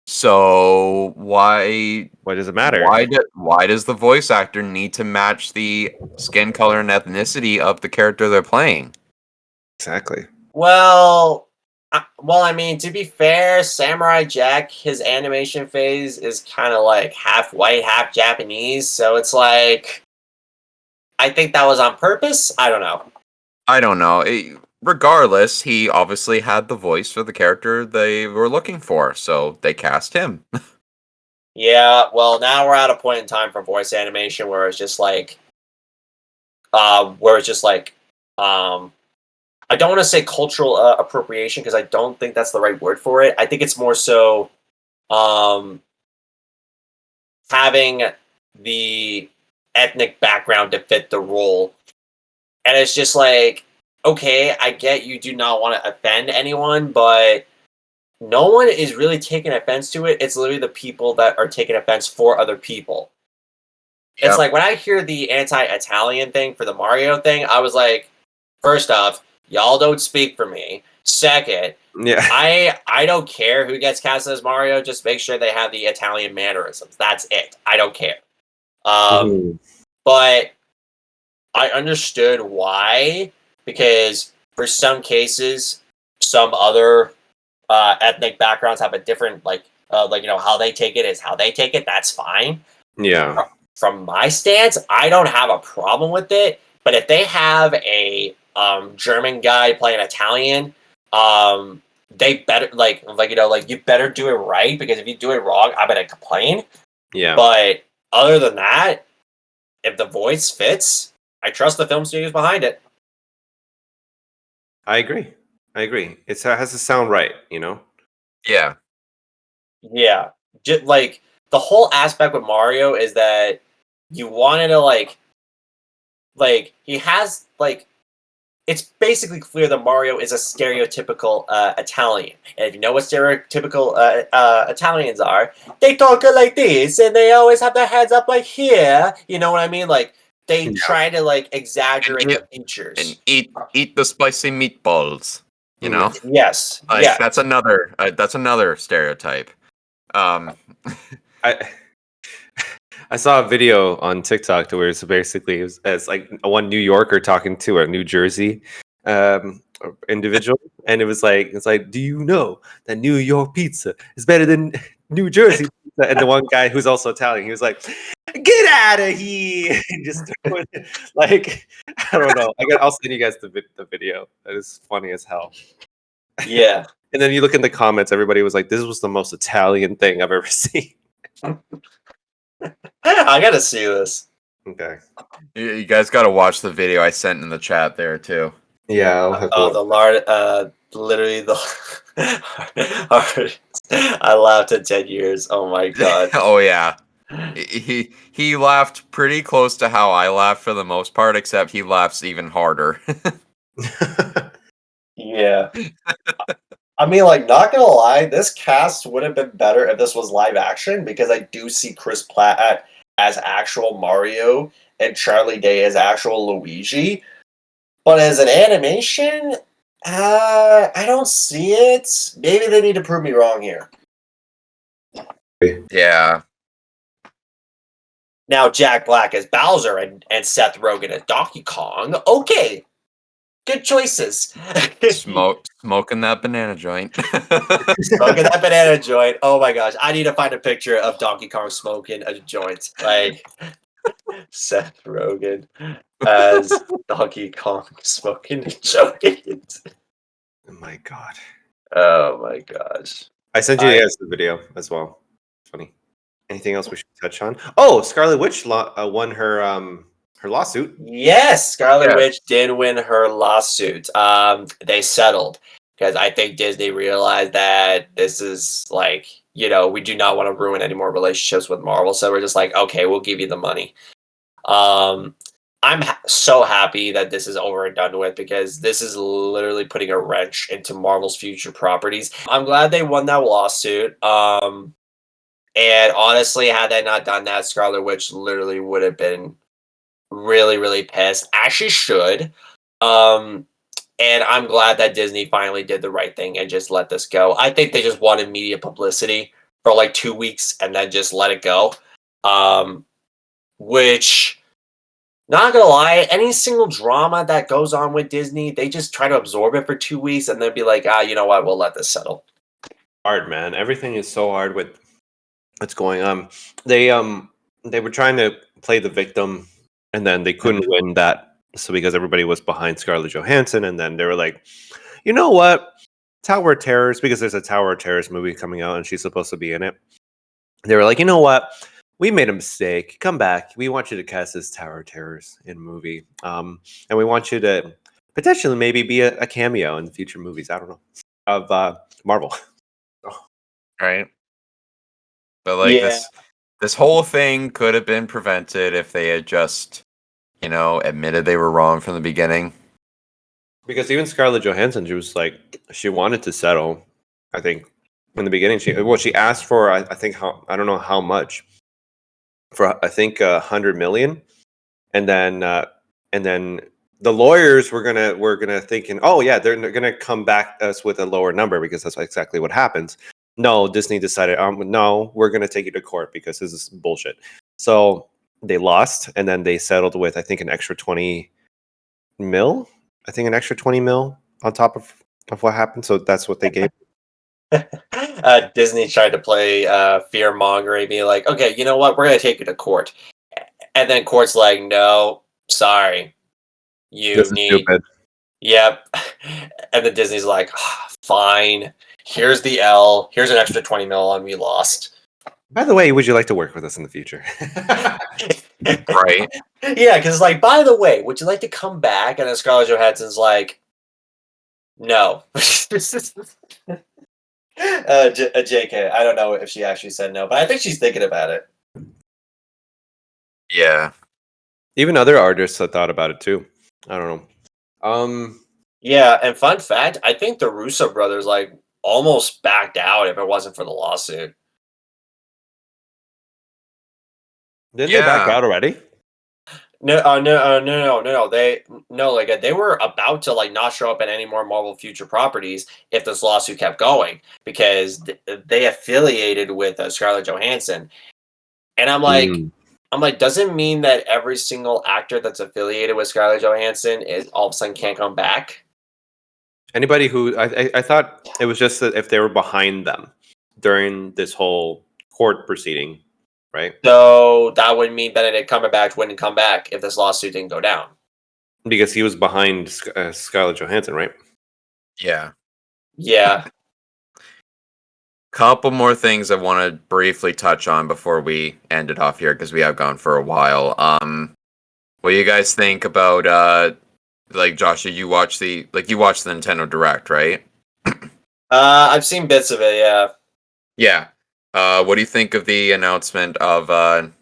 So why Why does it matter? why does the voice actor need to match the skin color and ethnicity of the character they're playing? Exactly. well, I mean, to be fair, Samurai Jack, his animation phase is kind of like half white, half Japanese. So it's like, I think that was on purpose. I don't know. I don't know. Regardless, he obviously had the voice for the character they were looking for, so they cast him. Yeah, well, now we're at a point in time for voice animation where it's just like, I don't want to say cultural appropriation because I don't think that's the right word for it. I think it's more so, having the ethnic background to fit the role, and it's just like, okay, I get you do not want to offend anyone, but no one is really taking offense to it. It's literally the people that are taking offense for other people. It's Yep. like when I hear the anti-Italian thing for the Mario thing, I was like, first off, y'all don't speak for me. Second, Yeah. I don't care who gets cast as Mario. Just make sure they have the Italian mannerisms. That's it. I don't care. Mhm. But I understood why, because for some cases, some other ethnic backgrounds have a different how they take it is how they take it. That's fine. Yeah. From my stance, I don't have a problem with it. But if they have a German guy playing Italian, they better you better do it right, because if you do it wrong, I'm gonna complain. Yeah. But other than that, if the voice fits, I trust the film studios behind it. I agree. It has to sound right, you know? Yeah. Yeah, just like the whole aspect with Mario is that you wanted to he has it's basically clear that Mario is a stereotypical Italian, and if you know what stereotypical Italians are, they talk like this, and they always have their hands up like here. You know what I mean? Like they Yeah. try to exaggerate And the features. And eat the spicy meatballs. You know? Yes, Like, yeah. that's another stereotype. I I saw a video on TikTok to where it's basically it's like one New Yorker talking to a New Jersey individual, and it's like, do you know that New York pizza is better than New Jersey pizza? And the one guy who's also Italian, he was like, "Get out of here!" And just throw it, like, I don't know. I'll send you guys the video. That is funny as hell. Yeah. And then you look in the comments, everybody was like, "This was the most Italian thing I've ever seen." I gotta see this. Okay. You guys got to watch the video I sent in the chat there too. Yeah, I'll have to Oh, look. the lard, literally the. I laughed at 10 years. Oh my god. Oh yeah. He laughed pretty close to how I laughed for the most part, except he laughs even harder. Yeah. I mean, not gonna lie, this cast would have been better if this was live action, because I do see Chris Pratt as actual Mario and Charlie Day as actual Luigi. But as an animation, I don't see it. Maybe they need to prove me wrong here. Yeah. Now, Jack Black as Bowser and Seth Rogen as Donkey Kong. Okay. Good choices. Smoking that banana joint. Smoking that banana joint. Oh my gosh. I need to find a picture of Donkey Kong smoking a joint. Like Seth Rogen as Donkey Kong smoking a joint. Oh my god. Oh my gosh. I sent you guys the video as well. Funny. Anything else we should touch on? Oh, Scarlet Witch won her lawsuit. Yes, Scarlet Yes. Witch did win her lawsuit. They settled because I think Disney realized that this is like, we do not want to ruin any more relationships with Marvel, so we're just like, okay, we'll give you the money. I'm so happy that this is over and done with because this is literally putting a wrench into Marvel's future properties. I'm glad they won that lawsuit. And honestly, had they not done that, Scarlet Witch literally would have been really, really pissed. As she should. And I'm glad that Disney finally did the right thing and just let this go. I think they just wanted media publicity for like 2 weeks and then just let it go. Which, not gonna lie, any single drama that goes on with Disney, they just try to absorb it for 2 weeks and then be like, you know what, we'll let this settle. Hard, man. Everything is so hard with what's going on. They were trying to play the victim, and then they couldn't win that. So because everybody was behind Scarlett Johansson, and then they were like, you know what, Tower of Terrors, because there's a Tower of Terrors movie coming out, and she's supposed to be in it. They were like, you know what, we made a mistake. Come back. We want you to cast this Tower of Terrors in a movie, and we want you to potentially maybe be a cameo in the future movies. I don't know, of Marvel. Right. But like this whole thing could have been prevented if they had just, admitted they were wrong from the beginning. Because even Scarlett Johansson, she was like, she wanted to settle. I think in the beginning, she asked for, I think, I don't know how much, for I think 100 million, and then the lawyers were gonna thinking, oh yeah, they're gonna come back us with a lower number because that's exactly what happens. No, Disney decided, no, we're gonna take you to court because this is bullshit. So they lost, and then they settled with, I think, an extra 20 mil. I think an extra 20 mil on top of what happened. So that's what they gave. Disney tried to play fear mongering, be like, okay, you know what, we're gonna take you to court, and then court's like, no, sorry, This is stupid. Yep. And then Disney's like, fine, here's the L, here's an extra 20 mil on we lost. By the way, would you like to work with us in the future? Right. Yeah, because it's like, by the way, would you like to come back? And then Scarlett Johansson's like, no. JK, I don't know if she actually said no, but I think she's thinking about it. Yeah. Even other artists have thought about it too. I don't know. Yeah, and fun fact, I think the Russo brothers like almost backed out if it wasn't for the lawsuit. Didn't they back out already? No. They were about to like not show up in any more Marvel future properties if this lawsuit kept going because they affiliated with Scarlett Johansson, and I'm like, doesn't mean that every single actor that's affiliated with Scarlett Johansson is all of a sudden can't come back. Anybody who I thought it was just that if they were behind them during this whole court proceeding. Right. So that would mean Benedict Cumberbatch wouldn't come back if this lawsuit didn't go down. Because he was behind Scarlett Johansson, right? Yeah. Yeah. Couple more things I want to briefly touch on before we end it off here because we have gone for a while. What do you guys think about like Joshua? You watched the Nintendo Direct, right? I've seen bits of it. Yeah. Yeah. What do you think of the announcement of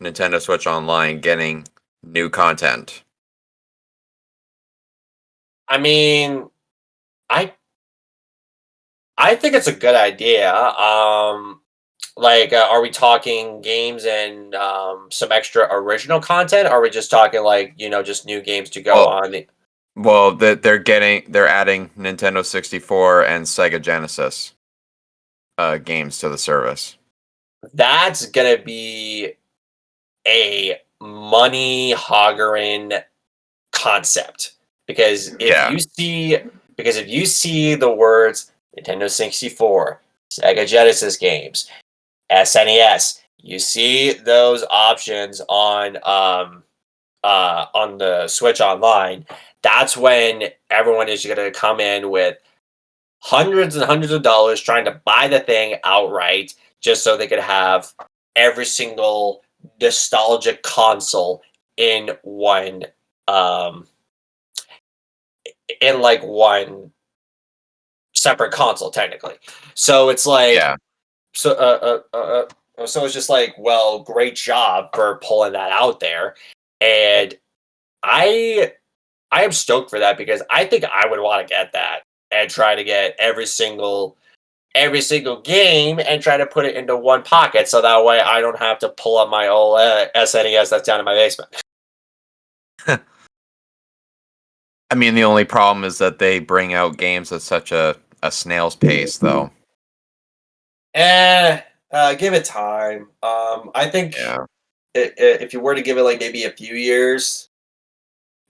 Nintendo Switch Online getting new content? I mean, I think it's a good idea. Are we talking games and some extra original content? Or are we just talking like just new games to go on? Well, they're adding Nintendo 64 and Sega Genesis games to the service. That's gonna be a money hoggering concept Because if you see the words Nintendo 64, Sega Genesis games, SNES, you see those options on the Switch Online, that's when everyone is going to come in with hundreds and hundreds of dollars trying to buy the thing outright just so they could have every single nostalgic console in one one separate console technically. So it's like Yeah. so it's just like, well, great job for pulling that out there. And I am stoked for that because I think I would want to get that and try to get every single game and try to put it into one pocket so that way I don't have to pull up my old SNES that's down in my basement. I mean, the only problem is that they bring out games at such a snail's pace, though. Give it time. I think Yeah. if you were to give it like maybe a few years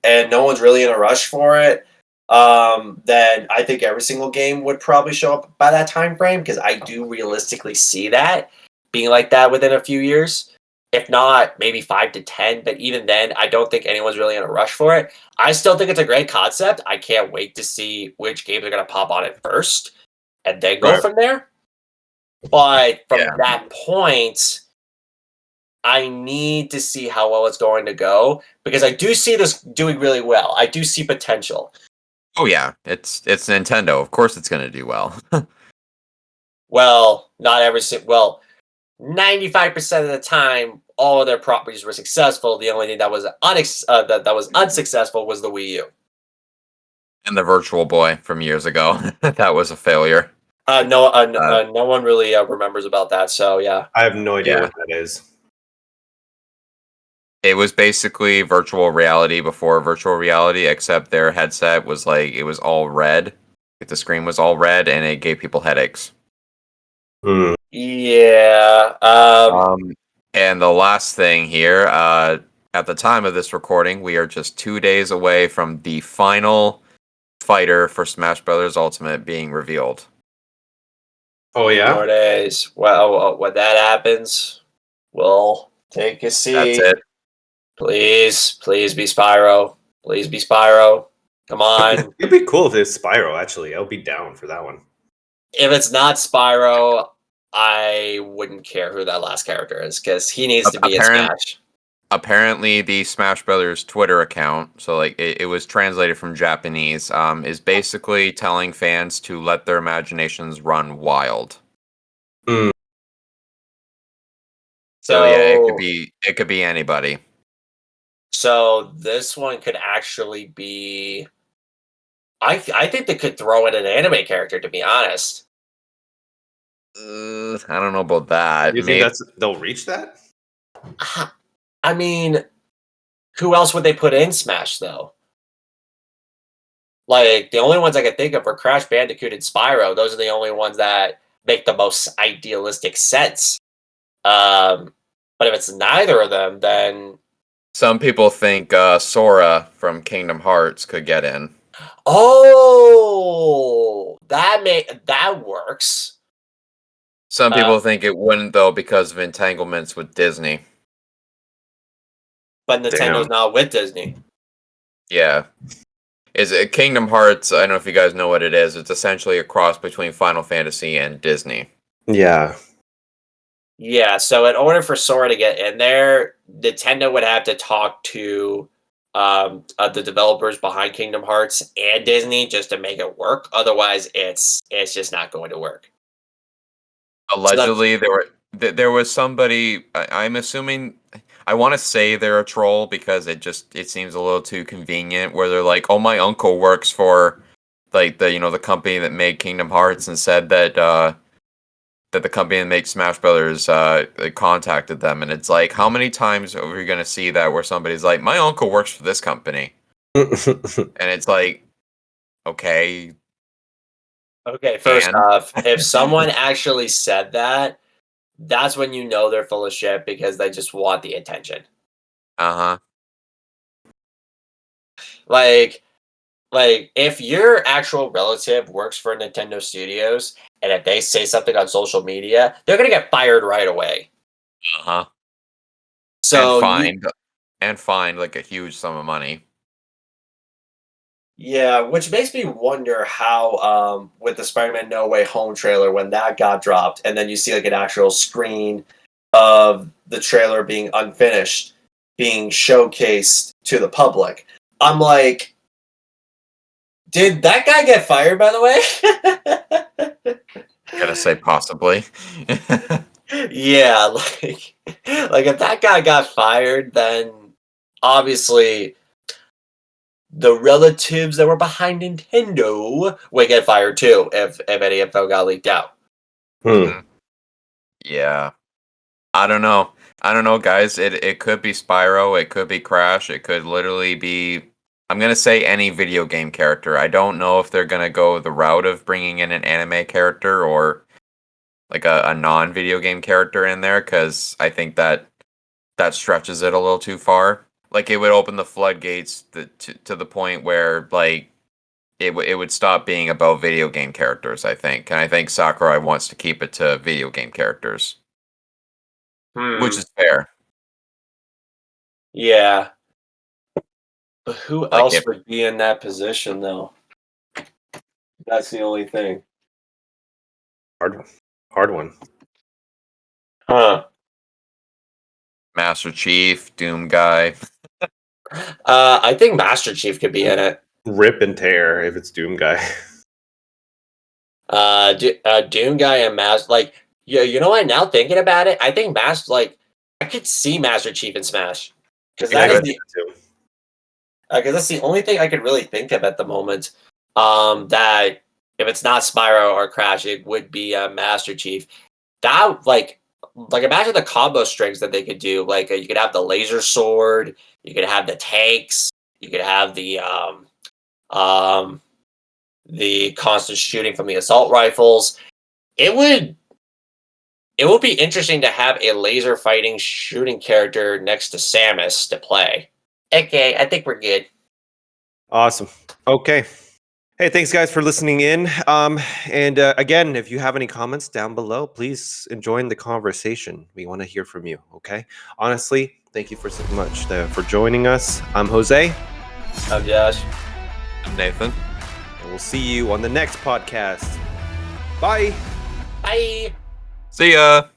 and no one's really in a rush for it, then I think every single game would probably show up by that time frame because I do realistically see that being like that within a few years. If not, maybe 5 to 10, but even then, I don't think anyone's really in a rush for it. I still think it's a great concept. I can't wait to see which games are going to pop on it first and then go Right. from there. But from Yeah. that point, I need to see how well it's going to go because I do see this doing really well. I do see potential. Oh yeah, it's Nintendo. Of course, it's gonna do well. Well, not every well, 95% of the time, all of their properties were successful. The only thing that was that was unsuccessful was the Wii U. And the Virtual Boy from years ago, that was a failure. No one really remembers about that. So yeah, I have no idea Yeah. what that is. It was basically virtual reality before virtual reality, except their headset was like it was all red. The screen was all red, and it gave people headaches. Hmm. yeah. And the last thing here, at the time of this recording, we are just 2 days away from the final fighter for Smash Brothers Ultimate being revealed. Oh yeah. 4 days. Well, when that happens, we'll take a seat. That's it. Please be Spyro. Please be Spyro. Come on. It'd be cool if it's Spyro. Actually, I'll be down for that one. If it's not Spyro, I wouldn't care who that last character is because he needs to be in Smash. Apparently, the Smash Brothers Twitter account, so like it was translated from Japanese, is basically telling fans to let their imaginations run wild. Mm. So yeah, it could be anybody. So this one could actually be. I think they could throw in an anime character. To be honest, I don't know about that. You think they'll reach that? I mean, who else would they put in Smash though? Like the only ones I could think of are Crash Bandicoot and Spyro. Those are the only ones that make the most idealistic sense. But if it's neither of them, then Some people think Sora from Kingdom Hearts could get in. oh, that works. Some people think it wouldn't though because of entanglements with Disney. But Nintendo's Damn. not with Disney. Yeah. Is it Kingdom Hearts? I don't know if you guys know what it is. It's essentially a cross between Final Fantasy and Disney. Yeah. Yeah, so in order for Sora to get in there, Nintendo would have to talk to the developers behind Kingdom Hearts and Disney just to make it work. Otherwise, it's just not going to work. Allegedly, there was somebody. I'm assuming. I want to say they're a troll because it seems a little too convenient. Where they're like, "Oh, my uncle works for like the company that made Kingdom Hearts and said that that the company that makes Smash Brothers contacted them." And it's like, how many times are we gonna see that where somebody's like, "My uncle works for this company," and it's like, okay. Okay, first And? off, if someone actually said that, that's when you know they're full of shit because they just want the attention. Uh huh. Like, like if your actual relative works for Nintendo Studios and if they say something on social media, they're gonna get fired right away. Uh-huh. So And fined like a huge sum of money. yeah, which makes me wonder how with the Spider-Man No Way Home trailer when that got dropped, and then you see like an actual screen of the trailer being unfinished, being showcased to the public. I'm like, did that guy get fired? By the way. Gotta say possibly. Yeah, like if that guy got fired, then obviously the relatives that were behind Nintendo would get fired too if any info got leaked out. Hmm. Yeah. I don't know. I don't know, guys. It could be Spyro, it could be Crash, it could literally be, I'm gonna say any video game character. I don't know if they're gonna go the route of bringing in an anime character or like a non-video game character in there, because I think that stretches it a little too far. Like it would open the floodgates to the point where like it would stop being about video game characters, I think. And I think Sakurai wants to keep it to video game characters, which is fair. Yeah. But who Like else if would be in that position though? That's the only thing. Hard one. Huh. Master Chief, Doom Guy. I think Master Chief could be in it. Rip and tear if it's Doom Guy. Doom Guy and Master, like, yeah, you know what? Now thinking about it, I think I could see Master Chief in Smash because Yeah, I that is could the too. because that's the only thing I could really think of at the moment. That if it's not Spyro or Crash, it would be Master Chief. That like imagine the combo strings that they could do. Like you could have the laser sword, you could have the tanks, you could have the constant shooting from the assault rifles. It would be interesting to have a laser fighting shooting character next to Samus to play. Okay, I think we're good. Awesome. Okay. Hey, thanks guys for listening in. And again, if you have any comments down below, please join the conversation. We want to hear from you. Okay. Honestly, thank you so much for joining us. I'm Jose. I'm Josh. I'm Nathan. And we'll see you on the next podcast. Bye. Bye. See ya.